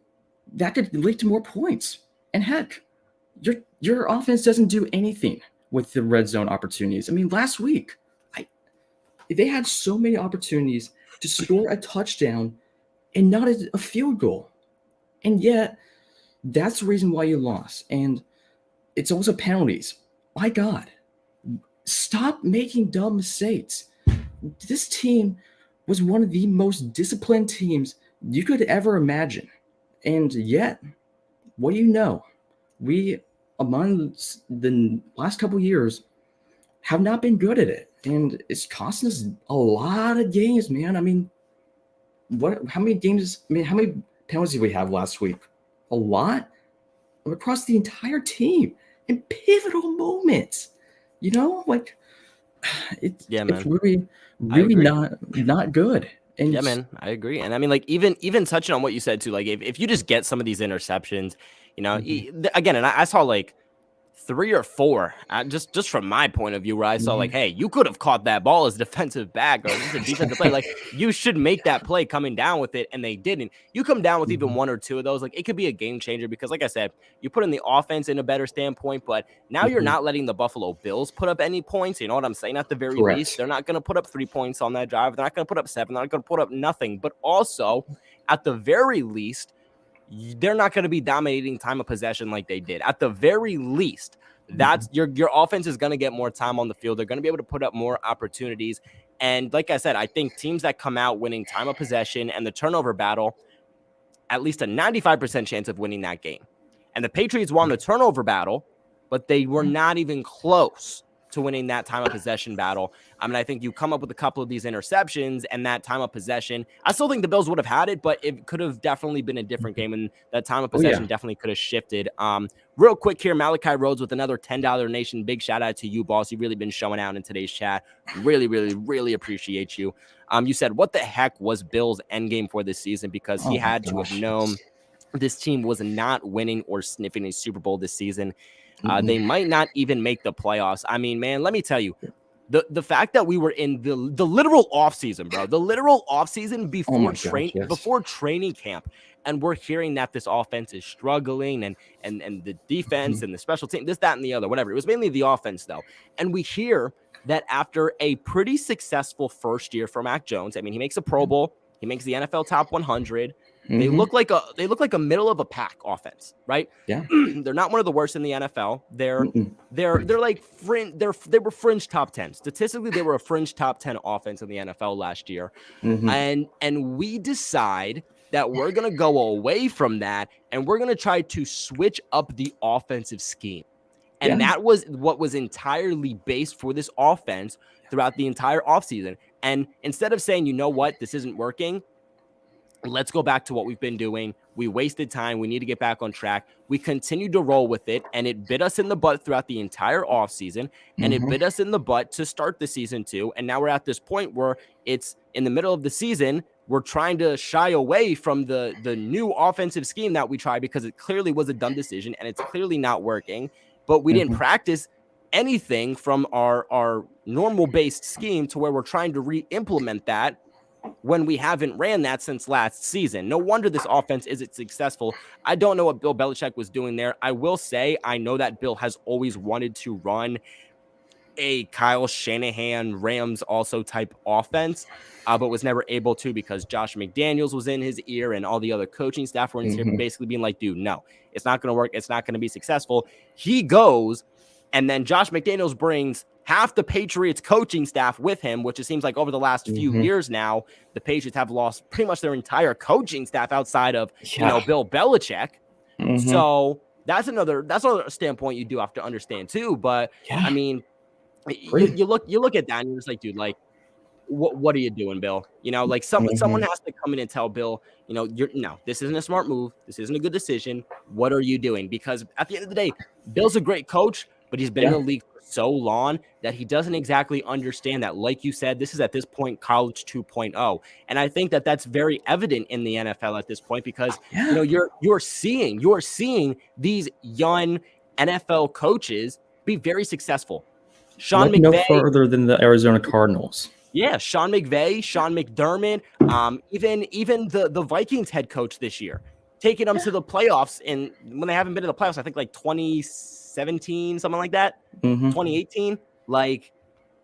that could lead to more points. And heck, your offense doesn't do anything with the red zone opportunities. I mean, last week, they had so many opportunities to score a touchdown and not a field goal, and yet that's the reason why you lost. And it's also penalties. My God, stop making dumb mistakes. This team was one of the most disciplined teams you could ever imagine. And yet, what do you know? We, among the last couple of years, have not been good at it. And it's costing us a lot of games, man. I mean, how many games, how many penalties did we have last week? A lot? Across the entire team in pivotal moments. It's really not good. And yeah, man, I agree. And I mean, like, even touching on what you said too, like if you just get some of these interceptions, again, and I saw like 3 or 4, just from my point of view, where I saw like, hey, you could have caught that ball as defensive back or just a defensive play. Like, you should make that play coming down with it, and they didn't. You come down with even 1 or 2 of those, like, it could be a game changer because, like I said, you put in the offense in a better standpoint, but now you're not letting the Buffalo Bills put up any points. You know what I'm saying? At the very least, they're not going to put up 3 points on that drive. They're not going to put up 7. They're not going to put up nothing. But also, at the very least, they're not going to be dominating time of possession like they did. At the very least, that's your offense is going to get more time on the field. They're going to be able to put up more opportunities. And like I said, I think teams that come out winning time of possession and the turnover battle, at least a 95% chance of winning that game. And the Patriots won the turnover battle, but they were not even close to winning that time of possession battle. I mean, I think you come up with a couple of these interceptions and that time of possession. I still think the Bills would have had it, but it could have definitely been a different game, and that time of possession definitely could have shifted. Real quick here, Malachi Rhodes with another $10 donation. Big shout out to you, boss. You've really been showing out in today's chat. Really, really, really appreciate you. You said, what the heck was Bills' endgame for this season? Because he had to have known this team was not winning or sniffing a Super Bowl this season. They might not even make the playoffs. I mean, man, let me tell you, the fact that we were in the literal offseason, bro, the literal offseason before training camp, and we're hearing that this offense is struggling and the defense and the special team, this, that, and the other, whatever. It was mainly the offense, though. And we hear that after a pretty successful first year for Mac Jones, I mean, he makes a Pro Bowl, he makes the NFL top 100. They look like a middle of a pack offense, right? Yeah. They're not one of the worst in the NFL. They're like they were fringe top 10. Statistically, they were a fringe top 10 offense in the NFL last year. And we decide that we're going to go away from that and we're going to try to switch up the offensive scheme. And that was what was entirely based for this offense throughout the entire offseason. And instead of saying, you know what, this isn't working, let's go back to what we've been doing. We wasted time. We need to get back on track. We continued to roll with it, and it bit us in the butt throughout the entire offseason, and it bit us in the butt to start the season too. And now we're at this point where it's in the middle of the season. We're trying to shy away from the new offensive scheme that we tried because it clearly was a dumb decision, and it's clearly not working. But we didn't practice anything from our normal-based scheme to where we're trying to re-implement that when we haven't ran that since last season. No wonder this offense isn't successful. I don't know what Bill Belichick was doing there. I will say I know that Bill has always wanted to run a Kyle Shanahan, Rams also type offense, but was never able to because Josh McDaniels was in his ear and all the other coaching staff were in his ear, basically being like, dude, no, it's not going to work. It's not going to be successful. He goes, and then Josh McDaniels brings half the Patriots coaching staff with him, which it seems like over the last few years now, the Patriots have lost pretty much their entire coaching staff outside of, Bill Belichick. So That's another standpoint you do have to understand too. But I Yeah, mean, great. you look at that and you're just like, dude, like what are you doing, Bill? You know, like someone Mhm. has to come in and tell Bill, you know, this isn't a smart move. This isn't a good decision. What are you doing? Because at the end of the day, Bill's a great coach, but he's been in Yeah, the league for so long that he doesn't exactly understand that. Like you said, this is at this point college 2.0, and I think that that's very evident in the NFL at this point because you yeah. know you're seeing these young NFL coaches be very successful. Sean Look no McVay. further than the Arizona Cardinals. Yeah, Sean McVay, Sean McDermott, even the Vikings head coach this year, taking them Yeah. to the playoffs, and when they haven't been to the playoffs, I think like 2017, something like that, Hmm. 2018. Like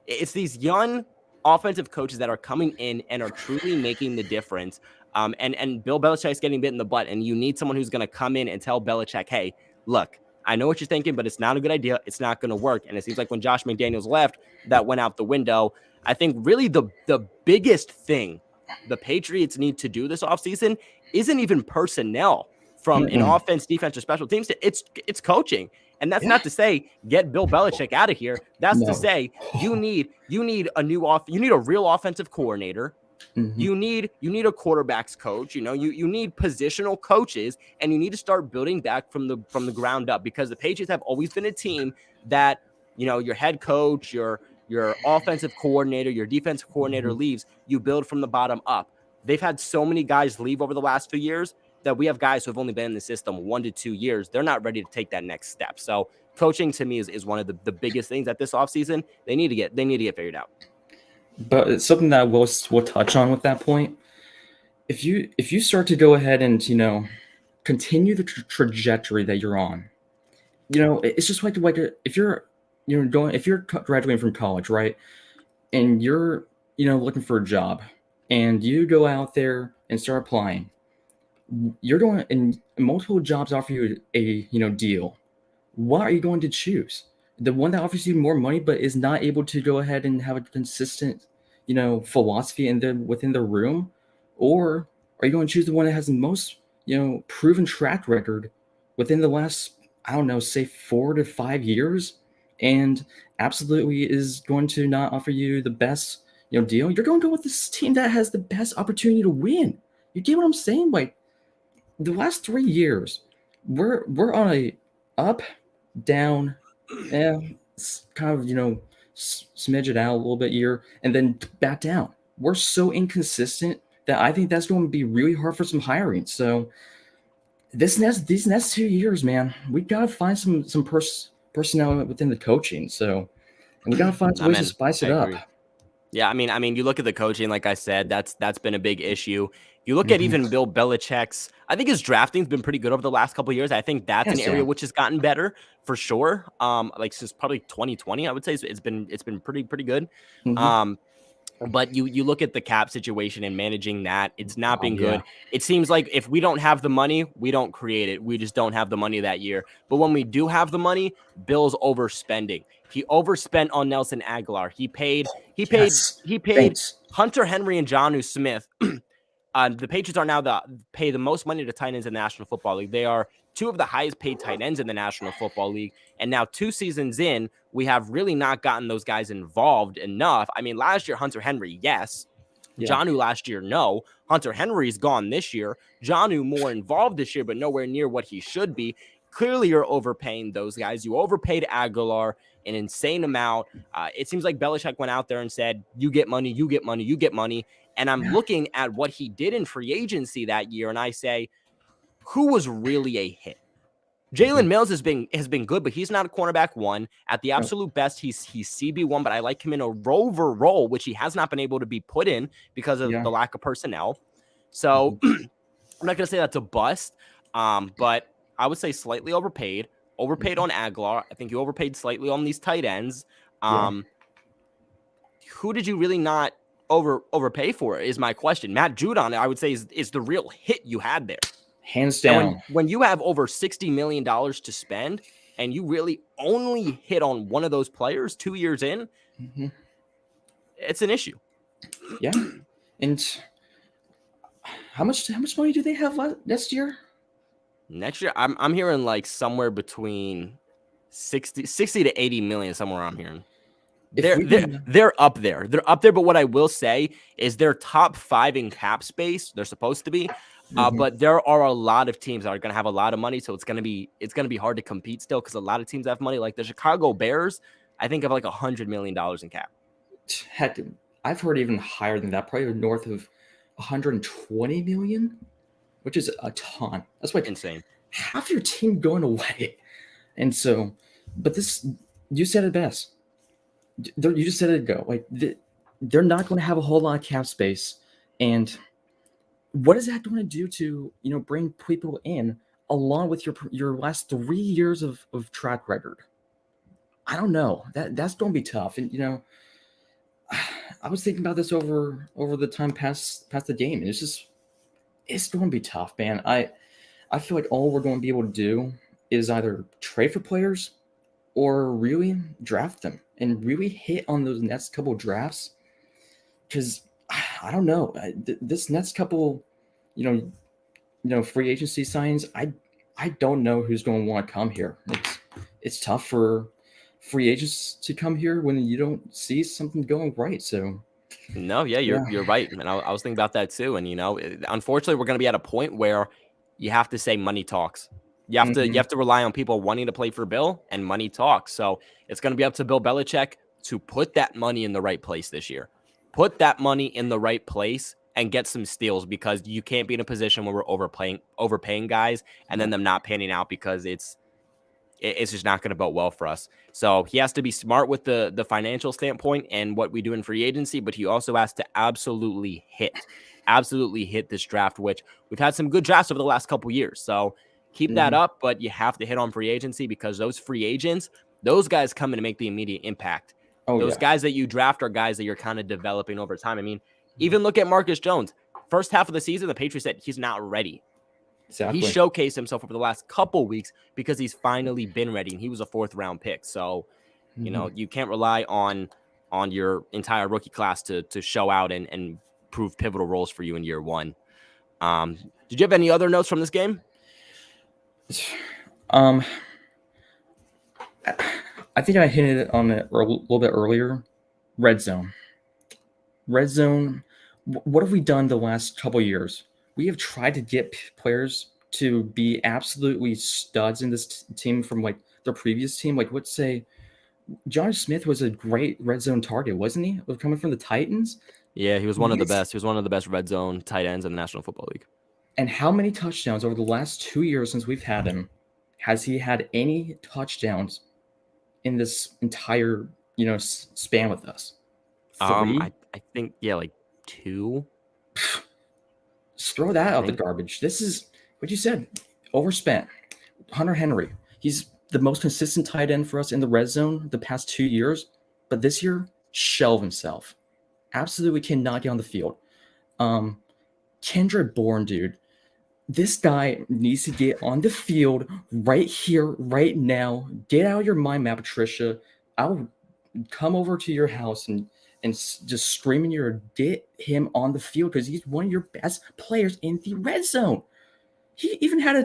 it's these young offensive coaches that are coming in and are truly making the difference. And Bill Belichick's getting bit in the butt, and you need someone who's going to come in and tell Belichick, hey, look, I know what you're thinking, but it's not a good idea. It's not going to work. And it seems like when Josh McDaniels left, that went out the window. I think really the biggest thing the Patriots need to do this offseason isn't even personnel from an Mm-mm. offense, defense, or special teams. It's coaching. And that's Yeah. not to say get Bill Belichick out of here. That's to No. say you need a new you need a real offensive coordinator. Hmm. You need a quarterbacks coach. You know, you need positional coaches, and you need to start building back from the ground up because the Patriots have always been a team that, you know, your head coach, your offensive coordinator, your defensive coordinator Hmm. leaves, you build from the bottom up. They've had so many guys leave over the last few years that we have guys who have only been in the system 1 to 2 years. They're not ready to take that next step. So coaching to me is one of the biggest things at this offseason. They need to get figured out. But it's something that we'll touch on with that point. If you start to go ahead and continue the trajectory that you're on, it's just like if you're graduating from college, right, and you're looking for a job, and you go out there and start applying, you're going and multiple jobs offer you a deal. What are you going to choose? The one that offers you more money but is not able to go ahead and have a consistent, philosophy within the room, or are you going to choose the one that has the most, proven track record within the last, I don't know, say 4 to 5 years, and absolutely is going to not offer you the best, deal? You're going to go with this team that has the best opportunity to win. You get what I'm saying? Like the last 3 years, we're on a up, down, kind of smidge it out a little bit here, and then back down. We're so inconsistent that I think that's going to be really hard for some hiring. So these next 2 years, man, we gotta find some personnel within the coaching. So and we gotta find some I'm ways to in. spice I it up. agree. Yeah, I mean, you look at the coaching, like I said, that's been a big issue. You look at Hmm. even Bill Belichick's. I think his drafting's been pretty good over the last couple of years. I think that's an Hands area down. which has gotten better for sure. Like since probably 2020, I would say it's been pretty good. Hmm. Um, but you look at the cap situation and managing that, it's not Oh been yeah. good. It seems like if we don't have the money, we don't create it. We just don't have the money that year. But when we do have the money, Bill's overspending. He overspent on Nelson Aguilar. Yes. He paid Thanks. Hunter Henry and Jonnu Smith. The Patriots are now pay the most money to tight ends in the National Football League. They are two of the highest paid tight ends in the National Football League. And now 2 seasons in, we have really not gotten those guys involved enough. I mean, last year, Hunter Henry, yes. Yeah. Jonnu last year, no. Hunter Henry's gone this year. Jonnu more involved this year, but nowhere near what he should be. Clearly, you're overpaying those guys. You overpaid Aguilar an insane amount. It seems like Belichick went out there and said, you get money, you get money, you get money. And I'm Yeah. looking at what he did in free agency that year, and I say, who was really a hit? Hmm. Jalen Mills has been good, but he's not a cornerback one. At the No. absolute best, he's CB1, but I like him in a rover role, which he has not been able to be put in because of Yeah. the lack of personnel. Hmm. So I'm not gonna say that's a bust, but I would say slightly overpaid. Overpaid on Aguilar. I think you overpaid slightly on these tight ends. Yeah. Um, who did you really not overpay for? Is my question. Matt Judon, I would say, is the real hit you had there. Hands And down. when you have over $60 million to spend and you really only hit on one of those players 2 years in, Hmm. it's an issue. Yeah. And how much money do they have left next year? Next year, I'm hearing like somewhere between 60 to 80 million, somewhere I'm hearing. If They're we they're can, they're up there. They're up there. But what I will say is they're top 5 in cap space. They're supposed to be. Mhm. But there are a lot of teams that are going to have a lot of money, so it's gonna be hard to compete still because a lot of teams have money. Like the Chicago Bears, I think have like $100 million in cap. heck, I've heard even higher than that, probably north of 120 million, which is a ton. That's like Insane. half your team going away. And so, but this, you said it best. You just said it go. Like they're not going to have a whole lot of cap space, and what is that going to do to bring people in along with your last 3 years of track record? I don't know. That's going to be tough, and I was thinking about this over the time past the game, and it's going to be tough, man. I feel like all we're going to be able to do is either trade for players or really draft them and really hit on those next couple drafts because I don't know this next couple, you know, free agency signs. I don't know who's going to want to come here. It's tough for free agents to come here when you don't see something going right. So No, yeah, yeah. you're right, and I was thinking about that too. And unfortunately, we're going to be at a point where you have to say money talks. You Hmm. have to rely on people wanting to play for Bill, and money talks. So it's going to be up to Bill Belichick to put that money in the right place this year. Put that money in the right place and get some steals because you can't be in a position where we're overpaying guys and then them not panning out because it's just not going to bode well for us. So he has to be smart with the financial standpoint and what we do in free agency, but he also has to absolutely hit this draft, which we've had some good drafts over the last couple years. So keep that Hmm. up, but you have to hit on free agency because those free agents, those guys come in to make the immediate impact. Oh Those yeah. guys that you draft are guys that you're kind of developing over time. I mean, even look at Marcus Jones. First half of the season, the Patriots said he's not ready. He Exactly. showcased himself over the last couple weeks because he's finally been ready, and he was a 4th-round pick. So, Hmm. you can't rely on your entire rookie class to show out and prove pivotal roles for you in year one. Did you have any other notes from this game? Um, I think I hinted on it a little bit earlier. Red zone. Red zone. What have we done the last couple years? We have tried to get players to be absolutely studs in this team from like their previous team. Like, let's say John Smith was a great red zone target, wasn't he? Coming from the Titans. Yeah, he was one of the Yes. best. He was one of the best red zone tight ends in the National Football League. And how many touchdowns over the last 2 years since we've had him has he had any touchdowns in this entire span with us? Three? I think like 2. Just throw that I out the think. garbage. This is what you said. Overspent. Hunter Henry. He's the most consistent tight end for us in the red zone the past 2 years, but this year, shelve himself. Absolutely cannot get on the field. Um, Kendrick Bourne, dude. This guy needs to get on the field right here, right now. Get out of your mind, Matt Patricia. I'll come over to your house and just scream in your get him on the field because he's one of your best players in the red zone. He even had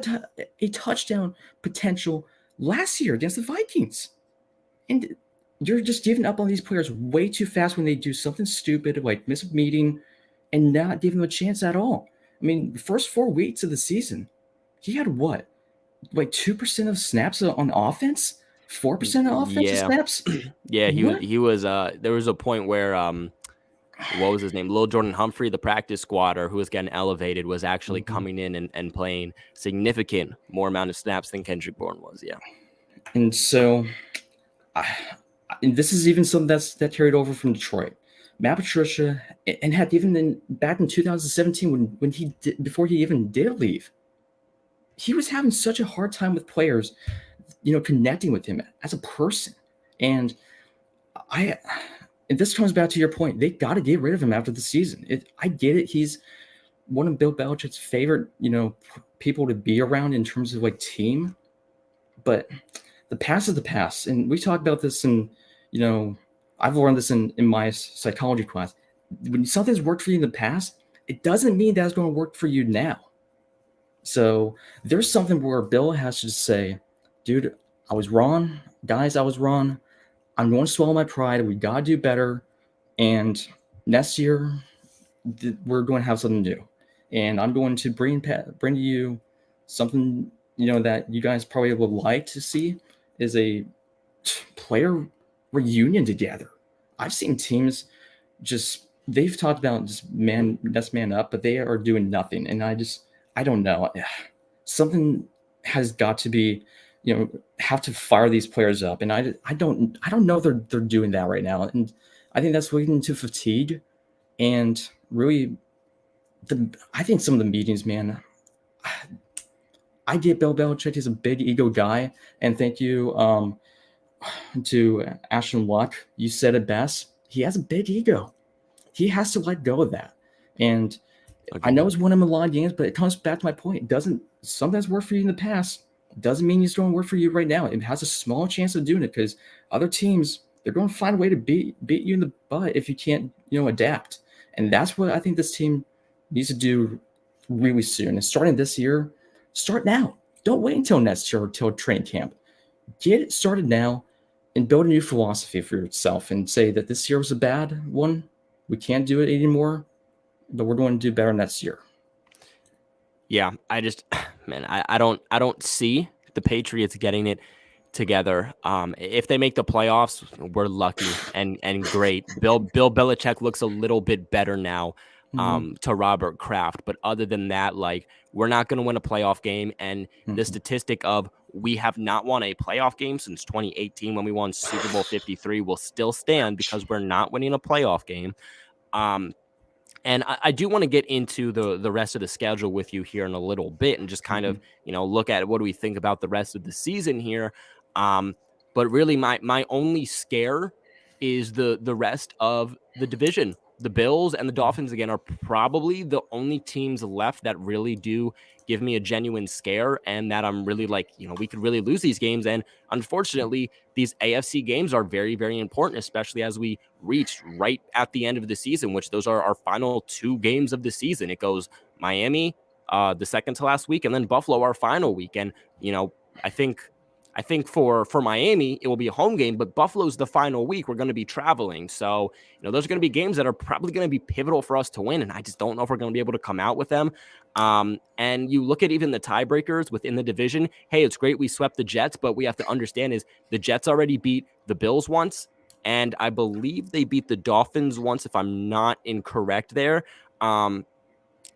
a touchdown potential last year against the Vikings. And you're just giving up on these players way too fast when they do something stupid like miss a meeting and not giving them a chance at all. I mean, the first 4 weeks of the season, he had what? Like 2% of snaps on offense? 4% of offensive Yeah. snaps? Yeah, What? he was there was a point where what was his name? Lil Jordan Humphrey, the practice squatter who was getting elevated, was actually Mhm. coming in and playing significant more amount of snaps than Kendrick Bourne was. Yeah. And so, I, and this is even something that carried over from Detroit. Matt Patricia, and heck, even back in 2017 when he did, before he even did leave, he was having such a hard time with players, connecting with him as a person. And I, and this comes back to your point. They got to get rid of him after the season. I get it. He's one of Bill Belichick's favorite, people to be around in terms of like team. But the past is the past, and we talked about this in, I've learned this in my psychology class. When something's worked for you in the past, it doesn't mean that's going to work for you now. So there's something where Bill has to say, dude, I was wrong. Guys, I was wrong. I'm going to swallow my pride. We got to do better. And next year, we're going to have something new. And I'm going to bring to you something, that you guys probably would like to see is a player reunion together. I've seen teams they've talked about just man up, but they are doing nothing. And I don't know. Something has got to be, have to fire these players up. And I don't know if they're doing that right now. And I think that's leading to fatigue and really I think some of the meetings, man. I get Bill Belichick is a big ego guy, and thank you to Ashton Luck. You said it best. He has a big ego. He has to let go of that. And I know it's won him a lot of games, but it comes back to my point. It doesn't sometimes work for you in the past. It doesn't mean it's going to work for you right now. It has a small chance of doing it because other teams they're going to find a way to beat you in the butt if you can't adapt. And that's what I think this team needs to do really soon. And starting this year, start now. Don't wait until next year or till training camp. Get it started now and build a new philosophy for yourself and say that this year was a bad one. We can't do it anymore, but we're going to do better next year. Yeah, man, I don't see the Patriots getting it together. If they make the playoffs, we're lucky and great. Bill Belichick looks a little bit better now to Robert Kraft, but other than that, like we're not going to win a playoff game. And the statistic of we have not won a playoff game since 2018 when we won Super Bowl 53 will still stand because we're not winning a playoff game. And I do want to get into the rest of the schedule with you here in a little bit and just kind of, look at what do we think about the rest of the season here. But really my only scare is the rest of the division. The Bills and the Dolphins, again, are probably the only teams left that really do give me a genuine scare and that I'm really like, we could really lose these games. And unfortunately, these AFC games are very, very important, especially as we reach right at the end of the season, which those are our final 2 games of the season. It goes Miami, the second to last week, and then Buffalo, our final week. And, I think for Miami, it will be a home game, but Buffalo's the final week. We're going to be traveling. So, those are going to be games that are probably going to be pivotal for us to win. And I just don't know if we're going to be able to come out with them. And you look at even the tiebreakers within the division. Hey, it's great we swept the Jets, but we have to understand is the Jets already beat the Bills once. And I believe they beat the Dolphins once, if I'm not incorrect there.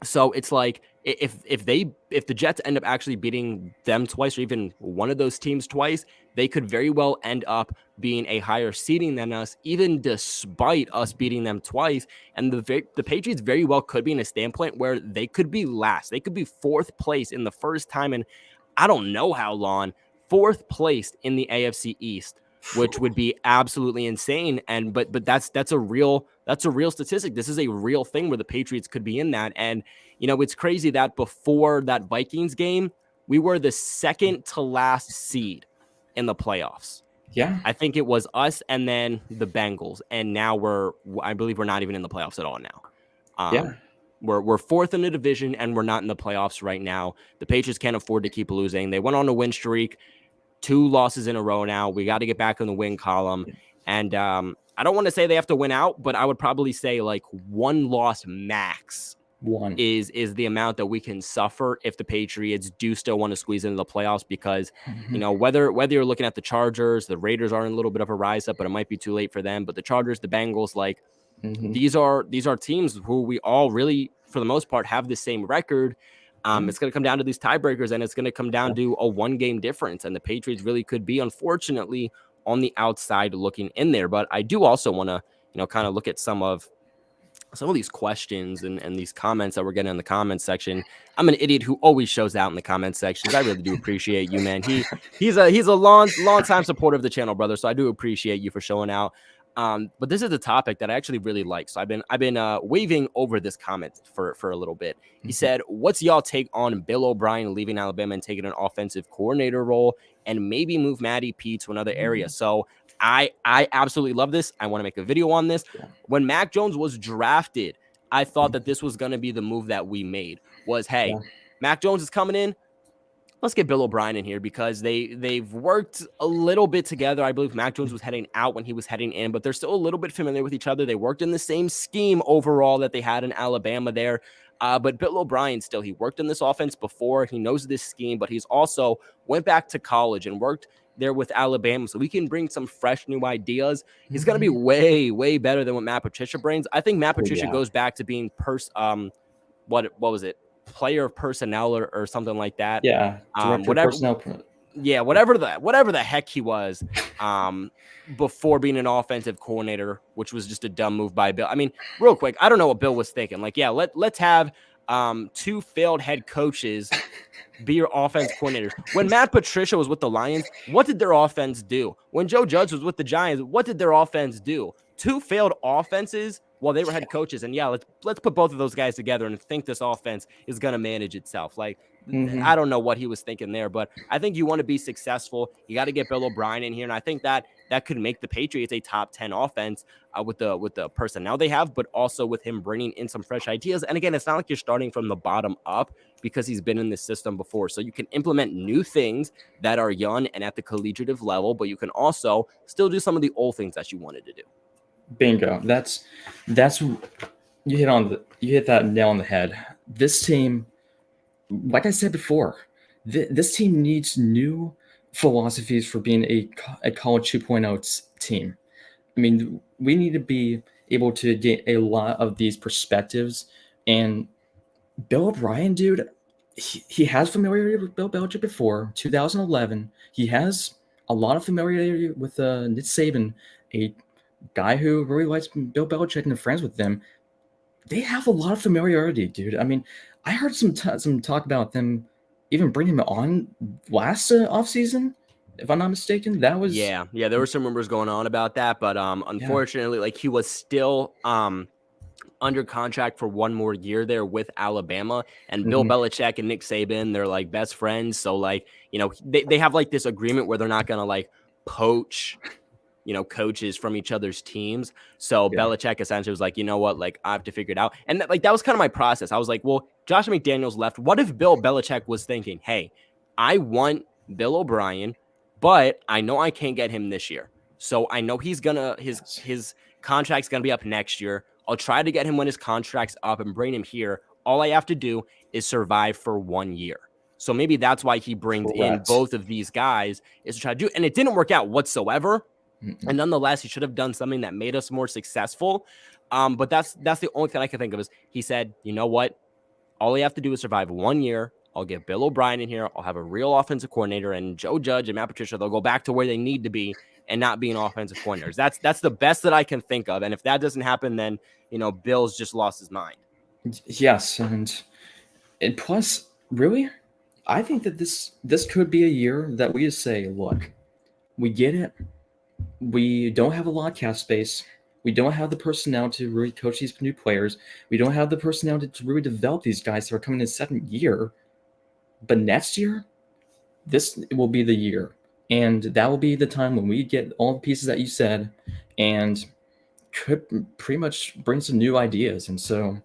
So it's like if the Jets end up actually beating them twice or even one of those teams twice, they could very well end up being a higher seeding than us, even despite us beating them twice. And the Patriots very well could be in a standpoint where they could be last. They could be 4th place in the first time in I don't know how long, 4th place in the AFC East, which would be absolutely insane. And but that's a real statistic. This is a real thing where the Patriots could be in that. And it's crazy that before that Vikings game, we were the second to last seed in the playoffs. Yeah. I think it was us and then the Bengals. And now I believe we're not even in the playoffs at all now. Yeah. We're 4th in the division and we're not in the playoffs right now. The Patriots can't afford to keep losing. They went on a win streak, 2 losses in a row now. We got to get back in the win column. And I don't want to say they have to win out, but I would probably say like 1 loss max is the amount that we can suffer if the Patriots do still want to squeeze into the playoffs because, whether you're looking at the Chargers, the Raiders are in a little bit of a rise up, but it might be too late for them. But the Chargers, the Bengals, like these are teams who we all really, for the most part, have the same record. It's going to come down to these tiebreakers, and it's going to come down to a 1-game difference. And the Patriots really could be, unfortunately, on the outside looking in there. But I do also want to, kind of look at some of these questions and these comments that we're getting in the comments section. I'm an idiot who always shows out in the comments sections. I really do appreciate you, man. He's a long time supporter of the channel, brother. So I do appreciate you for showing out. But this is a topic that I actually really like. So I've been waving over this comment for a little bit. He said, "What's y'all take on Bill O'Brien leaving Alabama and taking an offensive coordinator role and maybe move Matty P to another area?" So I absolutely love this. I want to make a video on this. When Mac Jones was drafted, I thought that this was going to be the move that we made. Was hey. Mac Jones is coming in. Let's get Bill O'Brien in here because they've worked a little bit together. I believe Mac Jones was heading out when he was heading in, but they're still a little bit familiar with each other. They worked in the same scheme overall that they had in Alabama there. But Bill O'Brien still, he worked in this offense before. He knows this scheme, but he's also went back to college and worked there with Alabama. So we can bring some fresh new ideas. He's going to be way, way better than what Matt Patricia brings. I think Matt Patricia goes back to being what was it? Player personnel or something like that. Yeah, director Whatever. personnel. Yeah, whatever the heck he was, before being an offensive coordinator, which was just a dumb move by Bill. I mean, real quick, I don't know what Bill was thinking. Like, yeah, let's have two failed head coaches be your offense coordinators. When Matt Patricia was with the Lions, what did their offense do? When Joe Judge was with the Giants, what did their offense do? Two failed offenses while they were head coaches. And yeah, let's put both of those guys together and think this offense is going to manage itself. Like, I don't know what he was thinking there, but I think you want to be successful. You got to get Bill O'Brien in here. And I think that could make the Patriots a top 10 offense with the personnel they have, but also with him bringing in some fresh ideas. And again, it's not like you're starting from the bottom up because he's been in this system before. So you can implement new things that are young and at the collegiate level, but you can also still do some of the old things that you wanted to do. Bingo. That's you hit that nail on the head. This team, like I said before, this team needs new philosophies for being a college 2.0 team. I mean, we need to be able to get a lot of these perspectives. And Bill O'Brien, dude, he has familiarity with Bill Belichick before 2011. He has a lot of familiarity with Nick Saban, a guy who really likes Bill Belichick and is friends with them. They have a lot of familiarity, dude. I mean, I heard some talk about them even bringing him on last offseason, if I'm not mistaken. That was yeah. There were some rumors going on about that, but unfortunately, like he was still under contract for one more year there with Alabama, and Bill Belichick and Nick Saban, they're like best friends. So like, you know, they have like this agreement where they're not gonna like poach, you know, coaches from each other's teams. So Belichick essentially was like, you know what, like I have to figure it out. And that was kind of my process. I was like, well, Josh McDaniels left. What if Bill Belichick was thinking, hey, I want Bill O'Brien, but I know I can't get him this year. So I know he's gonna his contract's gonna be up next year. I'll try to get him when his contract's up and bring him here. All I have to do is survive for 1 year. So maybe that's why he brings in both of these guys, is to try to do it. And it didn't work out whatsoever. And nonetheless, he should have done something that made us more successful. But that's the only thing I can think of is he said, you know what? All you have to do is survive 1 year. I'll get Bill O'Brien in here. I'll have a real offensive coordinator, and Joe Judge and Matt Patricia, they'll go back to where they need to be and not being offensive coordinators. That's the best that I can think of. And if that doesn't happen, then, you know, Bill's just lost his mind. Yes, and plus, really, I think that this could be a year that we just say, look, we get it. We don't have a lot of cap space. We don't have the personnel to really coach these new players. We don't have the personnel to really develop these guys that are coming in second year. But next year, this will be the year. And that will be the time when we get all the pieces that you said and could pretty much bring some new ideas. And so,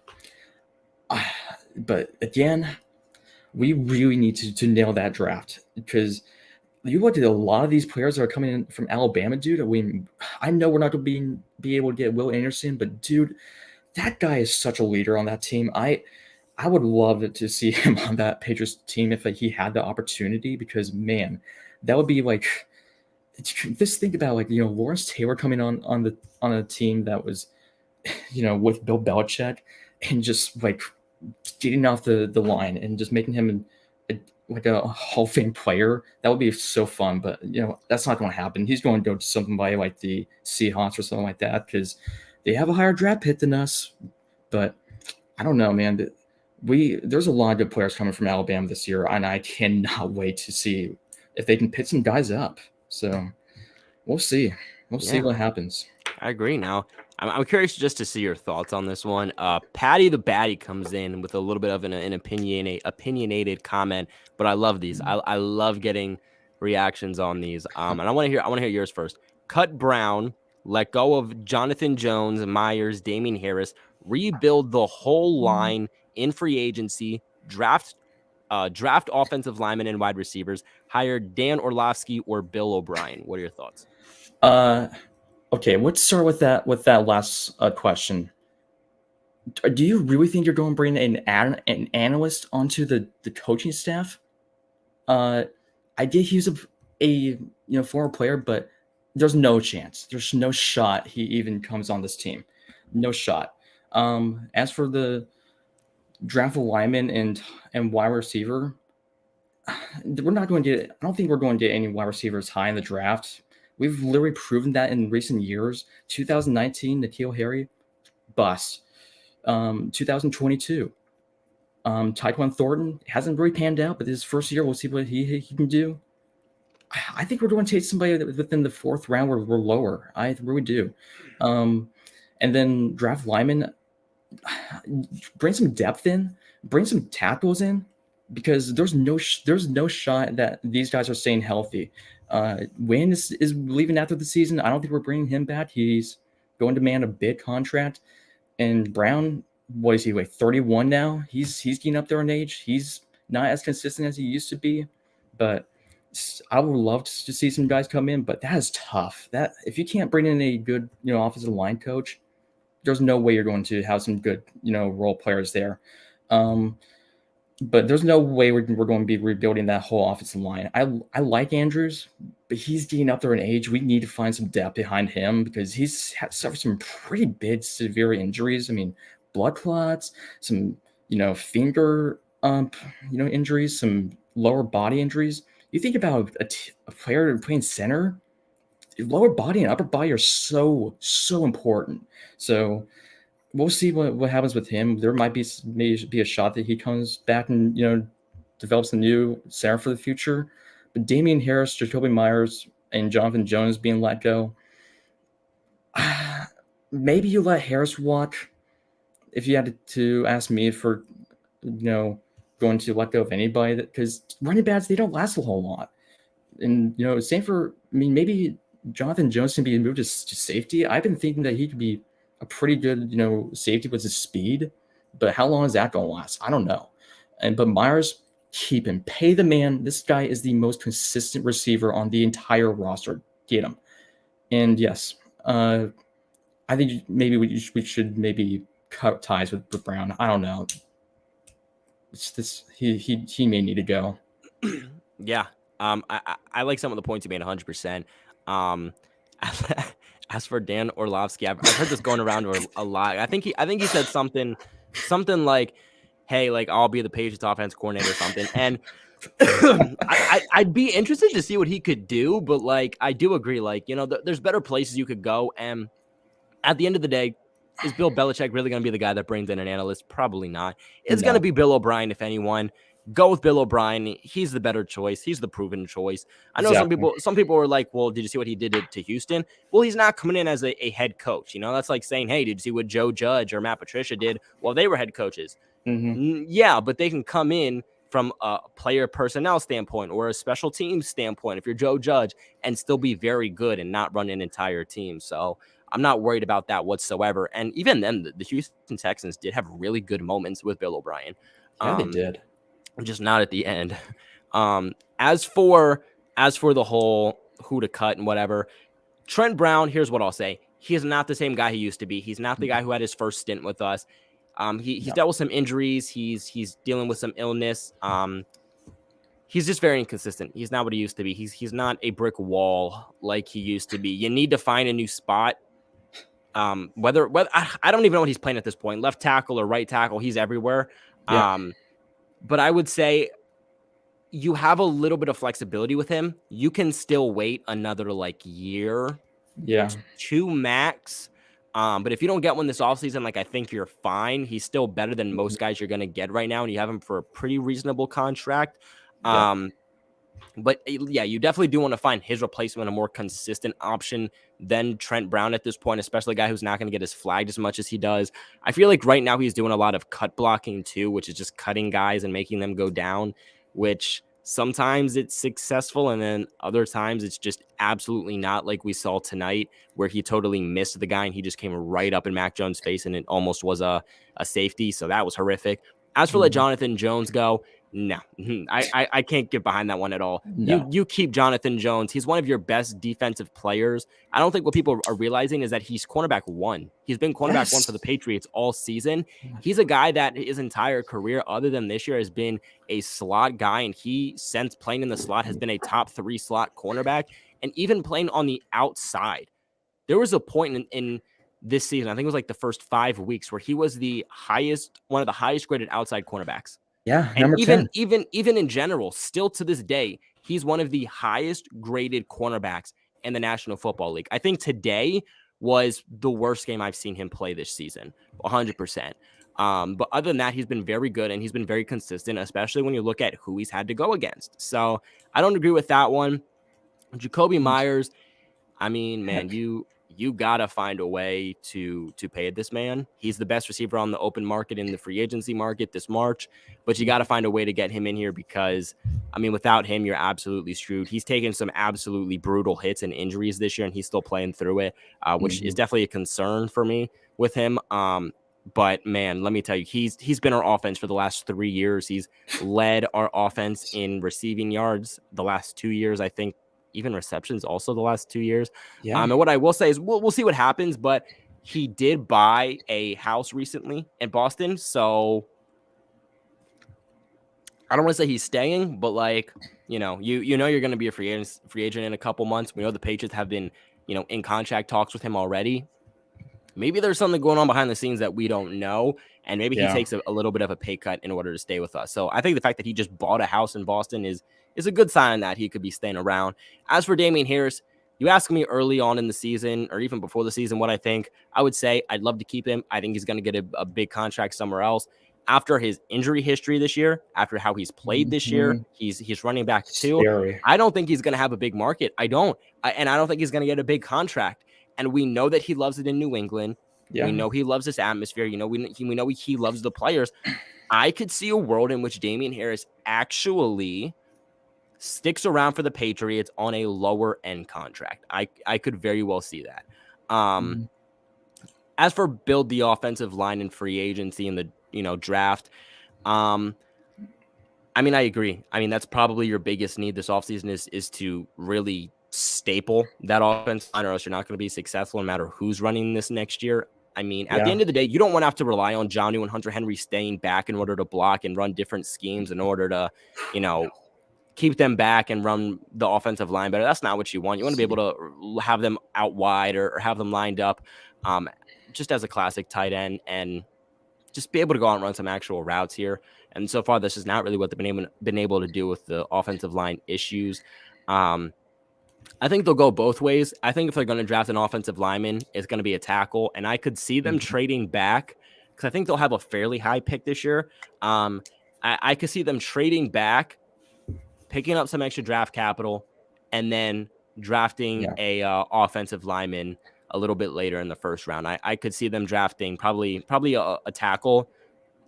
but again, we really need to nail that draft, because you look at a lot of these players that are coming in from Alabama, dude. I know we're not going to be able to get Will Anderson, but dude, that guy is such a leader on that team. I would love to see him on that Patriots team if he had the opportunity, because man, that would be like, just think about, like, you know, Lawrence Taylor coming on a team that was, you know, with Bill Belichick, and just like getting off the line and just making him like a Hall of Fame player. That would be so fun. But, you know, that's not going to happen. He's going to go to something by like the Seahawks or something like that, because they have a higher draft pick than us. But I don't know, man. There's a lot of good players coming from Alabama this year, and I cannot wait to see if they can pick some guys up. So we'll see. We'll see what happens. I agree. Now, I'm curious just to see your thoughts on this one. Patty the Batty comes in with a little bit of an opinionated comment, but I love these. I love getting reactions on these. And I want to hear yours first. Cut Brown, let go of Jonathan Jones, Myers, Damian Harris, rebuild the whole line in free agency, draft draft offensive linemen and wide receivers, hire Dan Orlovsky or Bill O'Brien. What are your thoughts? Okay, let's start with that last question. Do you really think you're going to bring an analyst onto the coaching staff? I get he was a former player, but there's no chance. There's no shot he even comes on this team. No shot. As for the draft lineman and wide receiver, we're not going to get. I don't think we're going to get any wide receivers high in the draft. We've literally proven that in recent years. 2019, N'Keal Harry, bust. 2022, Tyquan Thornton hasn't really panned out, but his first year, we'll see what he can do. I think we're going to take somebody within the fourth round where we're lower. I really do. And then draft linemen, bring some depth in, bring some tackles in, because there's no shot that these guys are staying healthy. Wynn is leaving after the season. I don't think we're bringing him back. He's going to demand a big contract. And Brown, what is he, like 31 now? He's getting up there in age. He's not as consistent as he used to be, but I would love to see some guys come in, but that is tough. That if you can't bring in a good, offensive line coach, there's no way you're going to have some good, role players there. But there's no way we're going to be rebuilding that whole offensive line. I like Andrews, but he's getting up there in age. We need to find some depth behind him because he's suffered some pretty big, severe injuries. I mean, blood clots, some, finger, injuries, some lower body injuries. You think about a player playing center, lower body and upper body are so important. So we'll see what happens with him. There might be maybe a shot that he comes back and develops a new center for the future. But Damian Harris, Jacoby Myers, and Jonathan Jones being let go. Maybe you let Harris walk. If you had to ask me for, going to let go of anybody, because running backs, they don't last a whole lot. And same for, maybe Jonathan Jones can be moved to safety. I've been thinking that he could be a pretty good, safety with his speed, but how long is that going to last? I don't know. But Myers, keep him, pay the man. This guy is the most consistent receiver on the entire roster. Get him. And yes, I think maybe we should maybe cut ties with Brown. I don't know. It's this he may need to go. Yeah. I like some of the points you made 100%. As for Dan Orlovsky, I've heard this going around a lot. I think he said something like, "Hey, like I'll be the Patriots offense coordinator or something." And I'd be interested to see what he could do, but like I do agree, like there's better places you could go. And at the end of the day, is Bill Belichick really going to be the guy that brings in an analyst? Probably not. It's going to be Bill O'Brien, if anyone. Go with Bill O'Brien. He's the better choice. He's the proven choice. I know some people are like, well, did you see what he did to Houston? Well, he's not coming in as a head coach. That's like saying, hey, did you see what Joe Judge or Matt Patricia did while they were head coaches? Mm-hmm. Yeah, but they can come in from a player personnel standpoint or a special teams standpoint if you're Joe Judge and still be very good and not run an entire team. So I'm not worried about that whatsoever. And even then, the Houston Texans did have really good moments with Bill O'Brien. Yeah, they did. Just not at the end. As for the whole who to cut and whatever, Trent Brown, here's what I'll say. He is not the same guy he used to be. He's not the guy who had his first stint with us. He's dealt with some injuries. He's dealing with some illness. He's just very inconsistent. He's not what he used to be. He's not a brick wall like he used to be. You need to find a new spot. Whether I don't even know what he's playing at this point. Left tackle or right tackle, he's everywhere. Yeah. But I would say you have a little bit of flexibility with him. You can still wait another year, 2 max. But if you don't get one this offseason, I think you're fine. He's still better than most guys you're going to get right now, and you have him for a pretty reasonable contract. But yeah, you definitely do want to find his replacement, a more consistent option than Trent Brown at this point, especially a guy who's not going to get as flagged as much as he does. I feel like right now he's doing a lot of cut blocking too, which is just cutting guys and making them go down, which sometimes it's successful. And then other times it's just absolutely not, like we saw tonight where he totally missed the guy and he just came right up in Mac Jones' face and it almost was a safety. So that was horrific. As for let Jonathan Jones go, No, I can't get behind that one at all. No. You keep Jonathan Jones. He's one of your best defensive players. I don't think what people are realizing is that he's cornerback one. He's been cornerback one for the Yes. Patriots all season. He's a guy that his entire career, other than this year, has been a slot guy, and he, since playing in the slot, has been a top 3 slot cornerback, and even playing on the outside. There was a point in this season, I think it was like the first 5 weeks, where he was one of the highest graded outside cornerbacks. Yeah, And number 10. even in general, still to this day, he's one of the highest graded cornerbacks in the National Football League. I think today was the worst game I've seen him play this season, 100%. But other than that, he's been very good and he's been very consistent, especially when you look at who he's had to go against. So I don't agree with that one. Jacoby Myers, I mean, man, Heck. you gotta find a way to pay this man. He's the best receiver on the open market in the free agency market this March, but you gotta find a way to get him in here because, I mean, without him, you're absolutely screwed. He's taken some absolutely brutal hits and injuries this year, and he's still playing through it, which is definitely a concern for me with him. But man, let me tell you, he's been our offense for the last 3 years. He's led our offense in receiving yards the last 2 years, I think. Even receptions also the last 2 years. Yeah. And what I will say is we'll see what happens, but he did buy a house recently in Boston. So I don't want to say he's staying, but like, you know you're going to be a free agent in a couple months. We know the Patriots have been, in contract talks with him already. Maybe there's something going on behind the scenes that we don't know. And maybe he takes a little bit of a pay cut in order to stay with us. So I think the fact that he just bought a house in Boston is a good sign that he could be staying around. As for Damian Harris, you asked me early on in the season or even before the season what I think. I would say I'd love to keep him. I think he's going to get a big contract somewhere else. After his injury history this year, after how he's played this year, he's running back too. Scary. I don't think he's going to have a big market. I don't think he's going to get a big contract. And we know that he loves it in New England. Yeah. We know he loves this atmosphere. We know he loves the players. I could see a world in which Damian Harris actually sticks around for the Patriots on a lower end contract. I could very well see that. As for build the offensive line in free agency and the draft, I mean, I agree. I mean, that's probably your biggest need this offseason is to really staple that offense line, or else you're not going to be successful no matter who's running this next year. I mean, at the end of the day, you don't want to have to rely on Jonnu and Hunter Henry staying back in order to block and run different schemes in order to, keep them back and run the offensive line better. That's not what you want. You want to be able to have them out wide or have them lined up just as a classic tight end and just be able to go out and run some actual routes here. And so far, this is not really what they've been able to do with the offensive line issues. I think they'll go both ways. I think if they're going to draft an offensive lineman, it's going to be a tackle. And I could see them trading back because I think they'll have a fairly high pick this year. I could see them trading back, picking up some extra draft capital, and then drafting a offensive lineman a little bit later in the first round. I could see them drafting probably a tackle.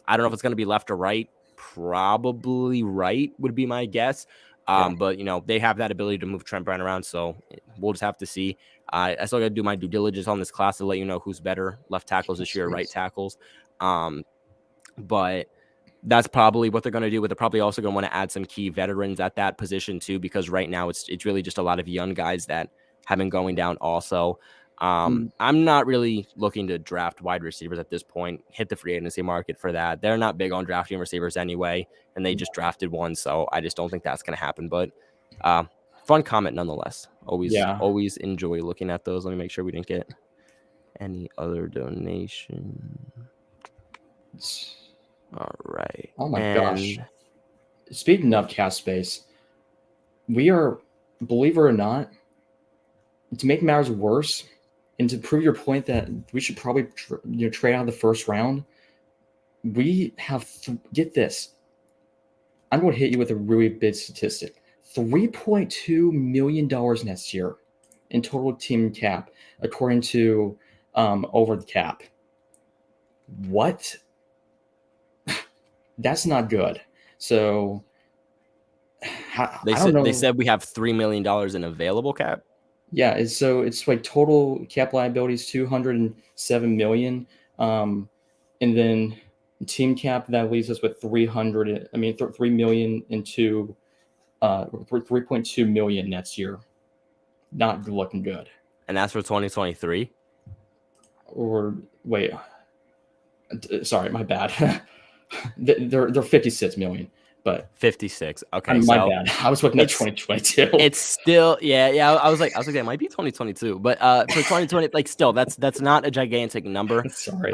I don't know if it's going to be left or right. Probably right would be my guess. But they have that ability to move Trent Brown around, so we'll just have to see. I still got to do my due diligence on this class to let you know who's better left tackles this year, right tackles. But that's probably what they're going to do. But they're probably also going to want to add some key veterans at that position too, because right now it's really just a lot of young guys that have been going down also. I'm not really looking to draft wide receivers at this point. Hit the free agency market for that. They're not big on drafting receivers anyway, and they just drafted one, so I just don't think that's going to happen. But fun comment nonetheless. Always enjoy looking at those. Let me make sure we didn't get any other donation. All right. Oh my gosh. Speaking of cap space, we are, believe it or not, to make matters worse, and to prove your point that we should probably trade out of the first round, we have get this. I'm going to hit you with a really big statistic: $3.2 million next year in total team cap, according to Over the Cap. What? That's not good. So they said we have $3 million in available cap. Yeah, it's like total cap liabilities $207 million, and then Team cap that leaves us with 300. I mean, 3 million into 3.2 million next year. Not looking good. And that's for 2023. Or wait, sorry, my bad. they're 56 million, but 56. Okay, my so bad. I was looking at it's 2022. it's still yeah. I was like that might be 2022, but for 2020, like still that's not a gigantic number. Sorry.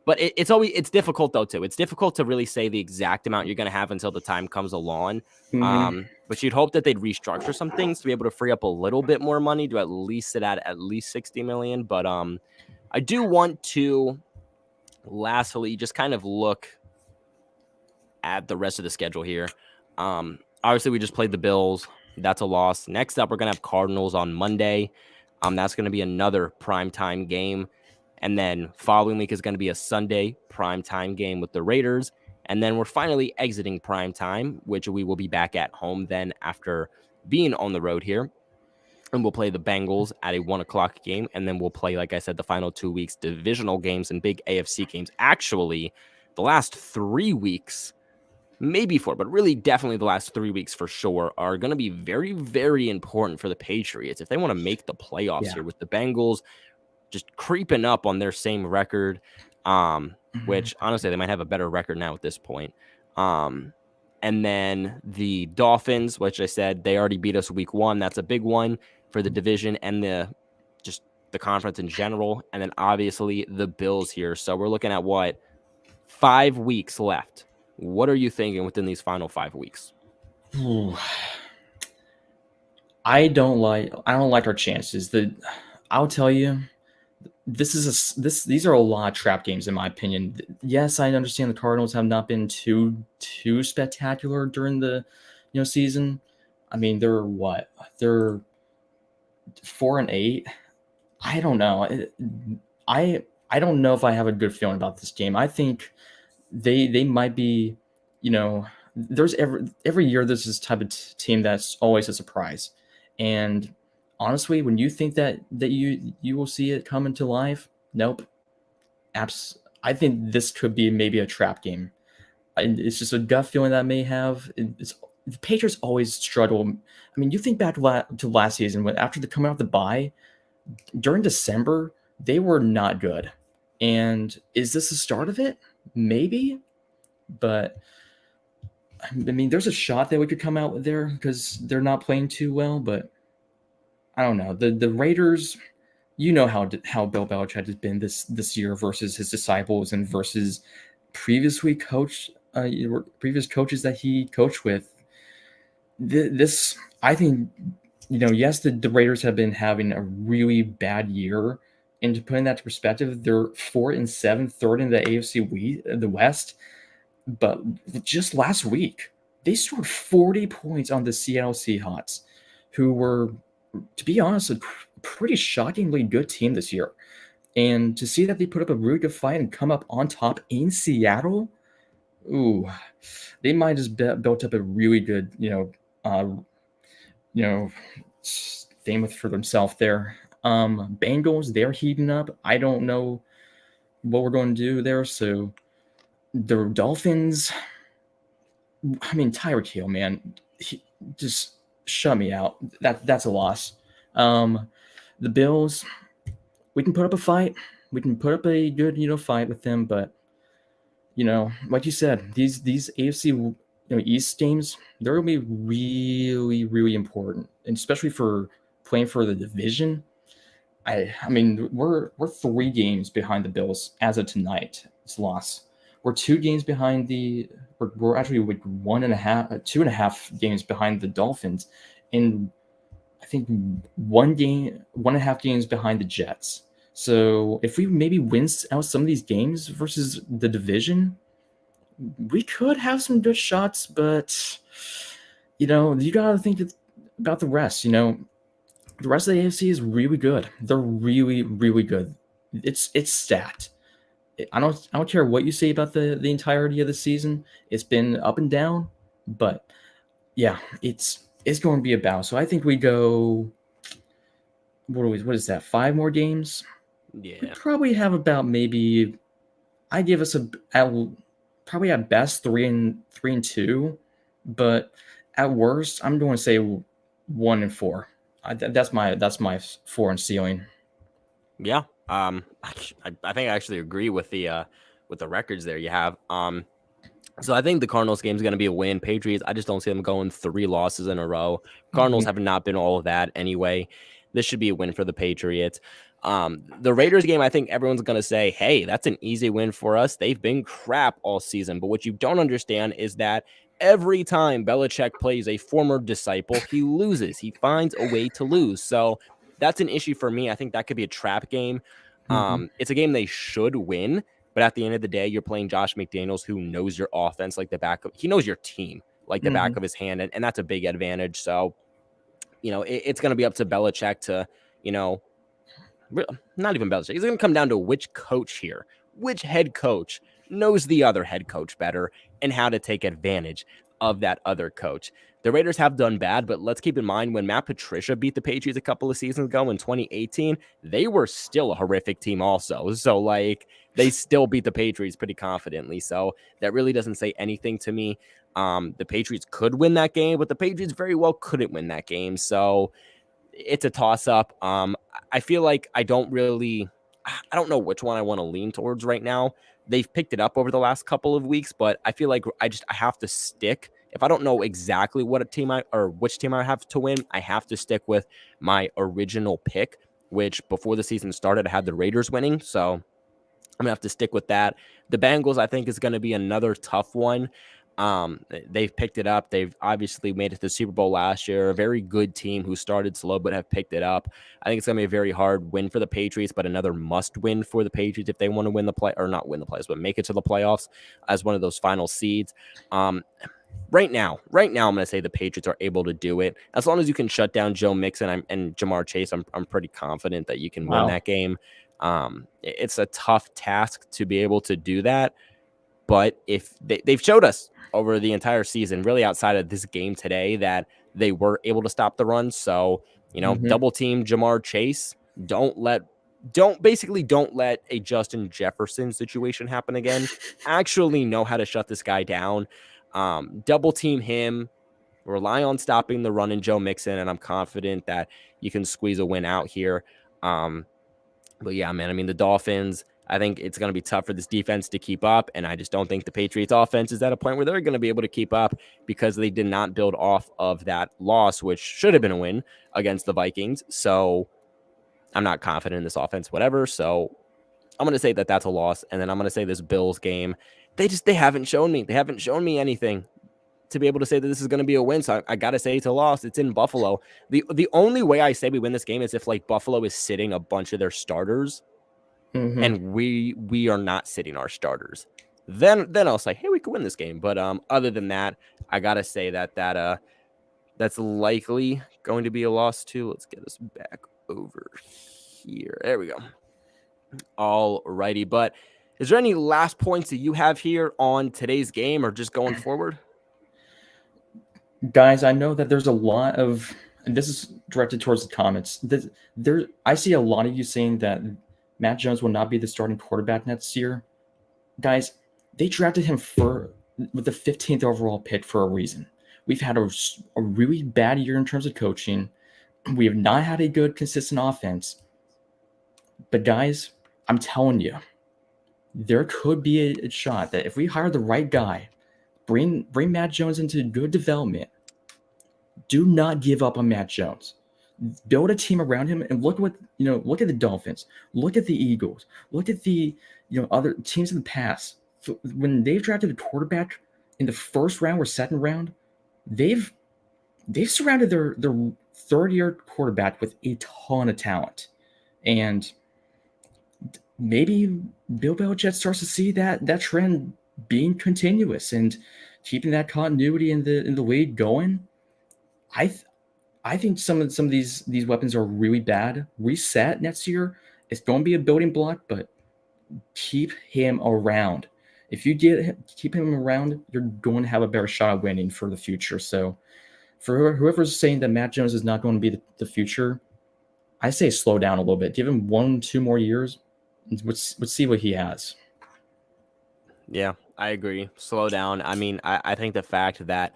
But it's difficult though too. It's difficult to really say the exact amount you're going to have until the time comes along. Mm-hmm. But you'd hope that they'd restructure some things to be able to free up a little bit more money to at least sit at least 60 million. But I do want to lastly just kind of look at the rest of the schedule here. Obviously, we just played the Bills. That's a loss. Next up, we're going to have Cardinals on Monday. That's going to be another primetime game. And then following week is going to be a Sunday primetime game with the Raiders. And then we're finally exiting primetime, which we will be back at home then after being on the road here. And we'll play the Bengals at a 1:00 game. And then we'll play, like I said, the final 2 weeks, divisional games and big AFC games. Actually, the last 3 weeks, maybe 4, but really definitely the last 3 weeks for sure are going to be very, very important for the Patriots if they want to make the playoffs here, with the Bengals just creeping up on their same record, which honestly, they might have a better record now at this point. And then the Dolphins, which I said they already beat us week 1. That's a big one for the division and the conference in general. And then obviously the Bills here. So we're looking at 5 weeks left. What are you thinking within these final 5 weeks? Ooh. I don't like our chances. I'll tell you, these are a lot of trap games in my opinion. Yes, I understand the Cardinals have not been too spectacular during the season. I mean, they're 4-8. I don't know. I don't know if I have a good feeling about this game. I think they might be, there's every year there's this type of team that's always a surprise. And honestly, when you think that you will see it come into life, nope. I think this could be maybe a trap game. It's just a gut feeling that I may have. The Patriots always struggle. I mean, you think back to last season when after the coming out the bye during December, they were not good. And is this the start of it? Maybe, but I mean, there's a shot that we could come out there because they're not playing too well. But I don't know. The Raiders, how Bill Belichick has been this year versus his disciples and versus previous coaches that he coached with. This, I think, yes, the Raiders have been having a really bad year. And to put in that to perspective, they're 4-7, third in the AFC the West. But just last week, they scored 40 points on the Seattle Seahawks, who were, to be honest, a pretty shockingly good team this year. And to see that they put up a really good fight and come up on top in Seattle, ooh, they might just built up a really good, thing for themselves there. Bengals, they're heating up. I don't know what we're going to do there. So the Dolphins, I mean, Tyreek Hill, man, just shut me out. That's a loss. The Bills, we can put up a fight. We can put up a good, fight with them. But, like you said, these AFC East games, they're going to be really, really important, and especially for playing for the division. I mean, we're 3 games behind the Bills as of tonight. It's loss. We're 2 games behind we're actually like 2.5 games behind the Dolphins, and I think 1.5 games behind the Jets. So if we maybe win out some of these games versus the division, we could have some good shots. But you got to think about the rest. The rest of the AFC is really good. They're really, really good. It's stacked. I don't care what you say about the entirety of the season. It's been up and down, but yeah, it's going to be a battle. So I think we go. What is that? 5 more games. Yeah. We probably have about maybe I give us probably at best 3-2, but at worst, I'm going to say 1-4. That's my floor and ceiling. Yeah. I think I actually agree with the records there you have. So I think the Cardinals game is going to be a win. Patriots, I just don't see them going 3 losses in a row. Cardinals Mhm. have not been all of that anyway. This should be a win for the Patriots. The Raiders game, I think everyone's going to say, hey, that's an easy win for us. They've been crap all season. But what you don't understand is that every time Belichick plays a former disciple, he loses. He finds a way to lose. So that's an issue for me. I think that could be a trap game. Mhm. It's a game they should win. But at the end of the day, you're playing Josh McDaniels, who knows your offense like the back of, he knows your team like the back Mhm. of his hand. And that's a big advantage. So, it's going to be up to Belichick to, you know, not even Belichick. It's going to come down to which coach here, which head coach knows the other head coach better and how to take advantage of that other coach. The Raiders have done bad, but let's keep in mind when Matt Patricia beat the Patriots a couple of seasons ago in 2018, they were still a horrific team also. So like they still beat the Patriots pretty confidently. So that really doesn't say anything to me. The Patriots could win that game, but the Patriots very well couldn't win that game. So it's a toss up. I feel like I don't know which one I want to lean towards right now. They've picked it up over the last couple of weeks, but I feel like I have to stick. If I don't know exactly which team I have to win, I have to stick with my original pick, which before the season started, I had the Raiders winning. So I'm gonna have to stick with that. The Bengals, I think, is going to be another tough one. They've picked it up. They've obviously made it to the Super Bowl last year. A very good team who started slow but have picked it up. I think it's going to be a very hard win for the Patriots, but another must win for the Patriots if they want to win the play or not win the playoffs, but make it to the playoffs as one of those final seeds. Right now, I'm going to say the Patriots are able to do it as long as you can shut down Joe Mixon and Jamar Chase. I'm pretty confident that you can win Wow. that game. It's a tough task to be able to do that, but if they've showed us over the entire season, really outside of this game today, that they were able to stop the run. So, Mhm. double team Jamar Chase. Don't let a Justin Jefferson situation happen again. Actually know how to shut this guy down. Double team him, rely on stopping the run in Joe Mixon, and I'm confident that you can squeeze a win out here. But yeah, man, I mean, the Dolphins, I think it's going to be tough for this defense to keep up. And I just don't think the Patriots offense is at a point where they're going to be able to keep up because they did not build off of that loss, which should have been a win against the Vikings. So I'm not confident in this offense, whatever. So I'm going to say that that's a loss. And then I'm going to say this Bills game, they haven't shown me. They haven't shown me anything to be able to say that this is going to be a win. So I got to say it's a loss. It's in Buffalo. The only way I say we win this game is if like Buffalo is sitting a bunch of their starters Mhm. and we are not sitting our starters. Then I'll say, hey, we could win this game. But other than that, I got to say that's likely going to be a loss too. Let's get us back over here. There we go. All righty. But is there any last points that you have here on today's game or just going forward? Guys, I know that there's a lot of, and this is directed towards the comments. I see a lot of you saying that Matt Jones will not be the starting quarterback next year. Guys, they drafted him with the 15th overall pick for a reason. We've had a really bad year in terms of coaching. We have not had a good, consistent offense. But guys, I'm telling you, there could be a shot that if we hire the right guy, bring Matt Jones into good development, do not give up on Matt Jones. Build a team around him and look at the Dolphins, look at the Eagles, look at the other teams in the past. When they've drafted a quarterback in the first round or second round, they've surrounded their third year quarterback with a ton of talent. And maybe Bill Belichick starts to see that trend being continuous and keeping that continuity in the league going. I I think some of these weapons are really bad. Reset next year. It's going to be a building block, but keep him around. If you keep him around, you're going to have a better shot at winning for the future. So, for whoever's saying that Matt Jones is not going to be the future, I say slow down a little bit. Give him 1, 2 more years. Let's see what he has. Yeah, I agree. Slow down. I mean, I think the fact that,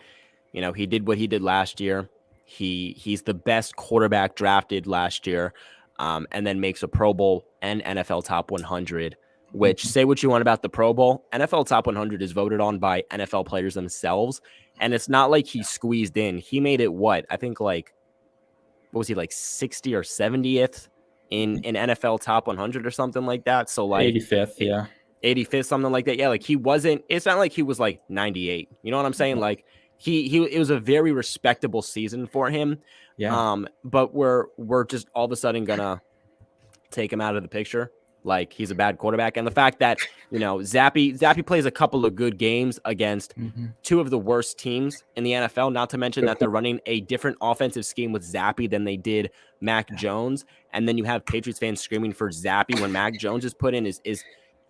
he did what he did last year. He's the best quarterback drafted last year, and then makes a Pro Bowl and NFL Top 100. Which, Mhm. say what you want about the Pro Bowl, NFL Top 100 is voted on by NFL players themselves, and it's not like he squeezed in. He made it what I think like what was he like 60 or 70th in NFL Top 100 or something like that. So like 85th, it, yeah. 85th, something like that. Yeah, like he wasn't. It's not like he was like 98. You know what I'm saying? Like he it was a very respectable season for him. Yeah. But we're just all of a sudden gonna take him out of the picture. Like he's a bad quarterback, and the fact that Zappy plays a couple of good games against Hmm. two of the worst teams in the NFL. Not to mention Good that they're point. running a different offensive scheme with Zappy than they did Mac Jones, and then you have Patriots fans screaming for Zappy when Mac Jones is put in.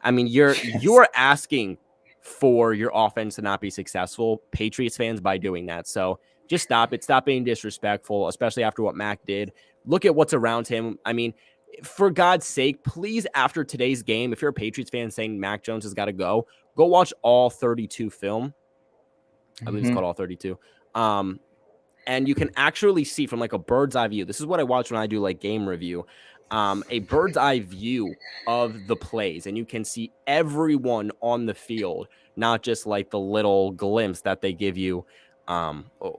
I mean, Yes. you're asking for your offense to not be successful, Patriots fans, by doing that. So just stop it. Stop being disrespectful, especially after what Mac did. Look at what's around him. I mean, for God's sake, please, after today's game, if you're a Patriots fan saying Mac Jones has got to go watch all 32 film. I believe it's Hmm. called all 32. Um, and you can actually see from like a bird's eye view. This is what I watch when I do like game review. A bird's eye view of the plays, and you can see everyone on the field, not just like the little glimpse that they give you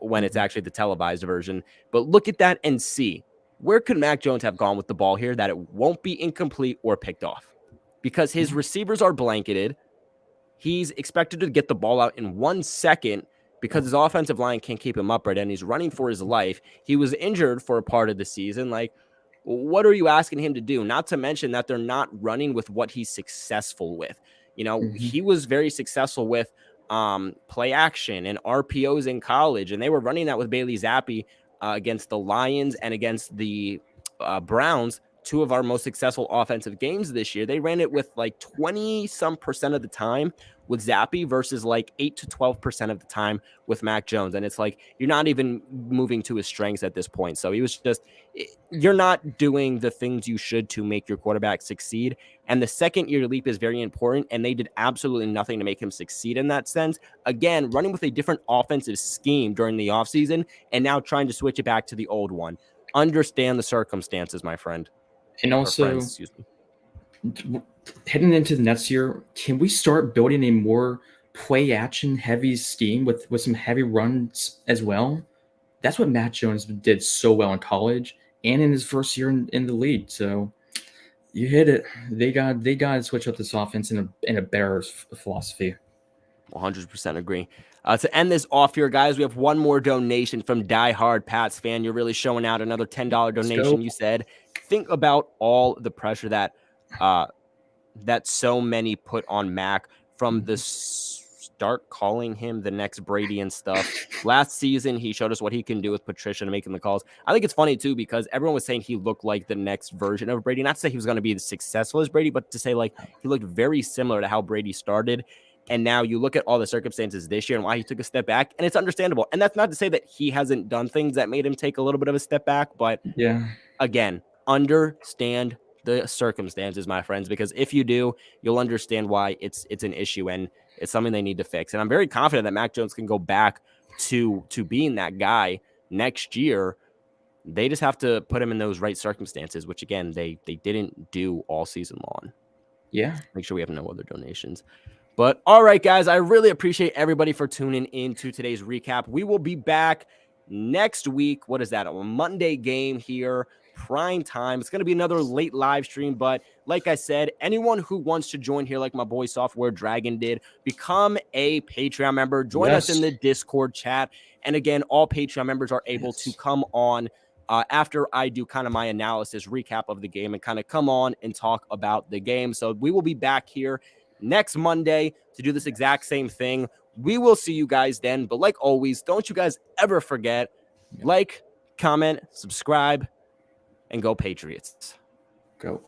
when it's Hmm. actually the televised version. But look at that and see where could Mac Jones have gone with the ball here that it won't be incomplete or picked off, because his Yeah. receivers are blanketed. He's expected to get the ball out in 1 second because his offensive line can't keep him upright, and he's running for his life. He was injured for a part of the season. Like, what are you asking him to do? Not to mention that they're not running with what he's successful with. Hmm. He was very successful with play action and RPOs in college, and they were running that with Bailey Zappi against the Lions and against the Browns, two of our most successful offensive games this year. They ran it with like 20 some percent of the time with Zappy versus like 8 to 12% of the time with Mac Jones. And it's like you're not even moving to his strengths at this point. So he was just, you're not doing the things you should to make your quarterback succeed. And the second year leap is very important. And they did absolutely nothing to make him succeed in that sense. Again, running with a different offensive scheme during the offseason and now trying to switch it back to the old one. Understand the circumstances, my friend. And Or friends, also, excuse me. heading into the next year, can we start building a more play action heavy scheme with some heavy runs as well? That's what Matt Jones did so well in college and in his first year in the league. So you hit it. They got to switch up this offense in a better philosophy. 100% agree. To end this off here, guys, we have one more donation from Die Hard Pats fan. You're really showing out another $10 Let's go. donation. You said, think about all the pressure uh, that so many put on Mac from the start calling him the next Brady and stuff. Last season, he showed us what he can do with Patricia to making the calls. I think it's funny, too, because everyone was saying he looked like the next version of Brady. Not to say he was going to be as successful as Brady, but to say like he looked very similar to how Brady started. And now you look at all the circumstances this year and why he took a step back, and it's understandable. And that's not to say that he hasn't done things that made him take a little bit of a step back, but Yeah. again, understand the circumstances, my friends, because if you do, you'll understand why it's an issue and it's something they need to fix. And I'm very confident that Mac Jones can go back to being that guy next year. They just have to put him in those right circumstances, which again they didn't do all season long. Yeah. Make sure we have no other donations. But all right, guys, I really appreciate everybody for tuning into today's recap. We will be back next week. What is that? A Monday game here, prime time. It's going to be another late live stream. But like I said, anyone who wants to join here, like my boy Software Dragon did, become a Patreon member. Join us in Yes. the Discord chat. And again, all Patreon members are able to Yes. come on after I do kind of my analysis recap of the game and kind of come on and talk about the game. So we will be back here next Monday to do this exact same thing. We will see you guys then. But like always, don't you guys ever forget, like, comment, subscribe, and go Patriots. Go.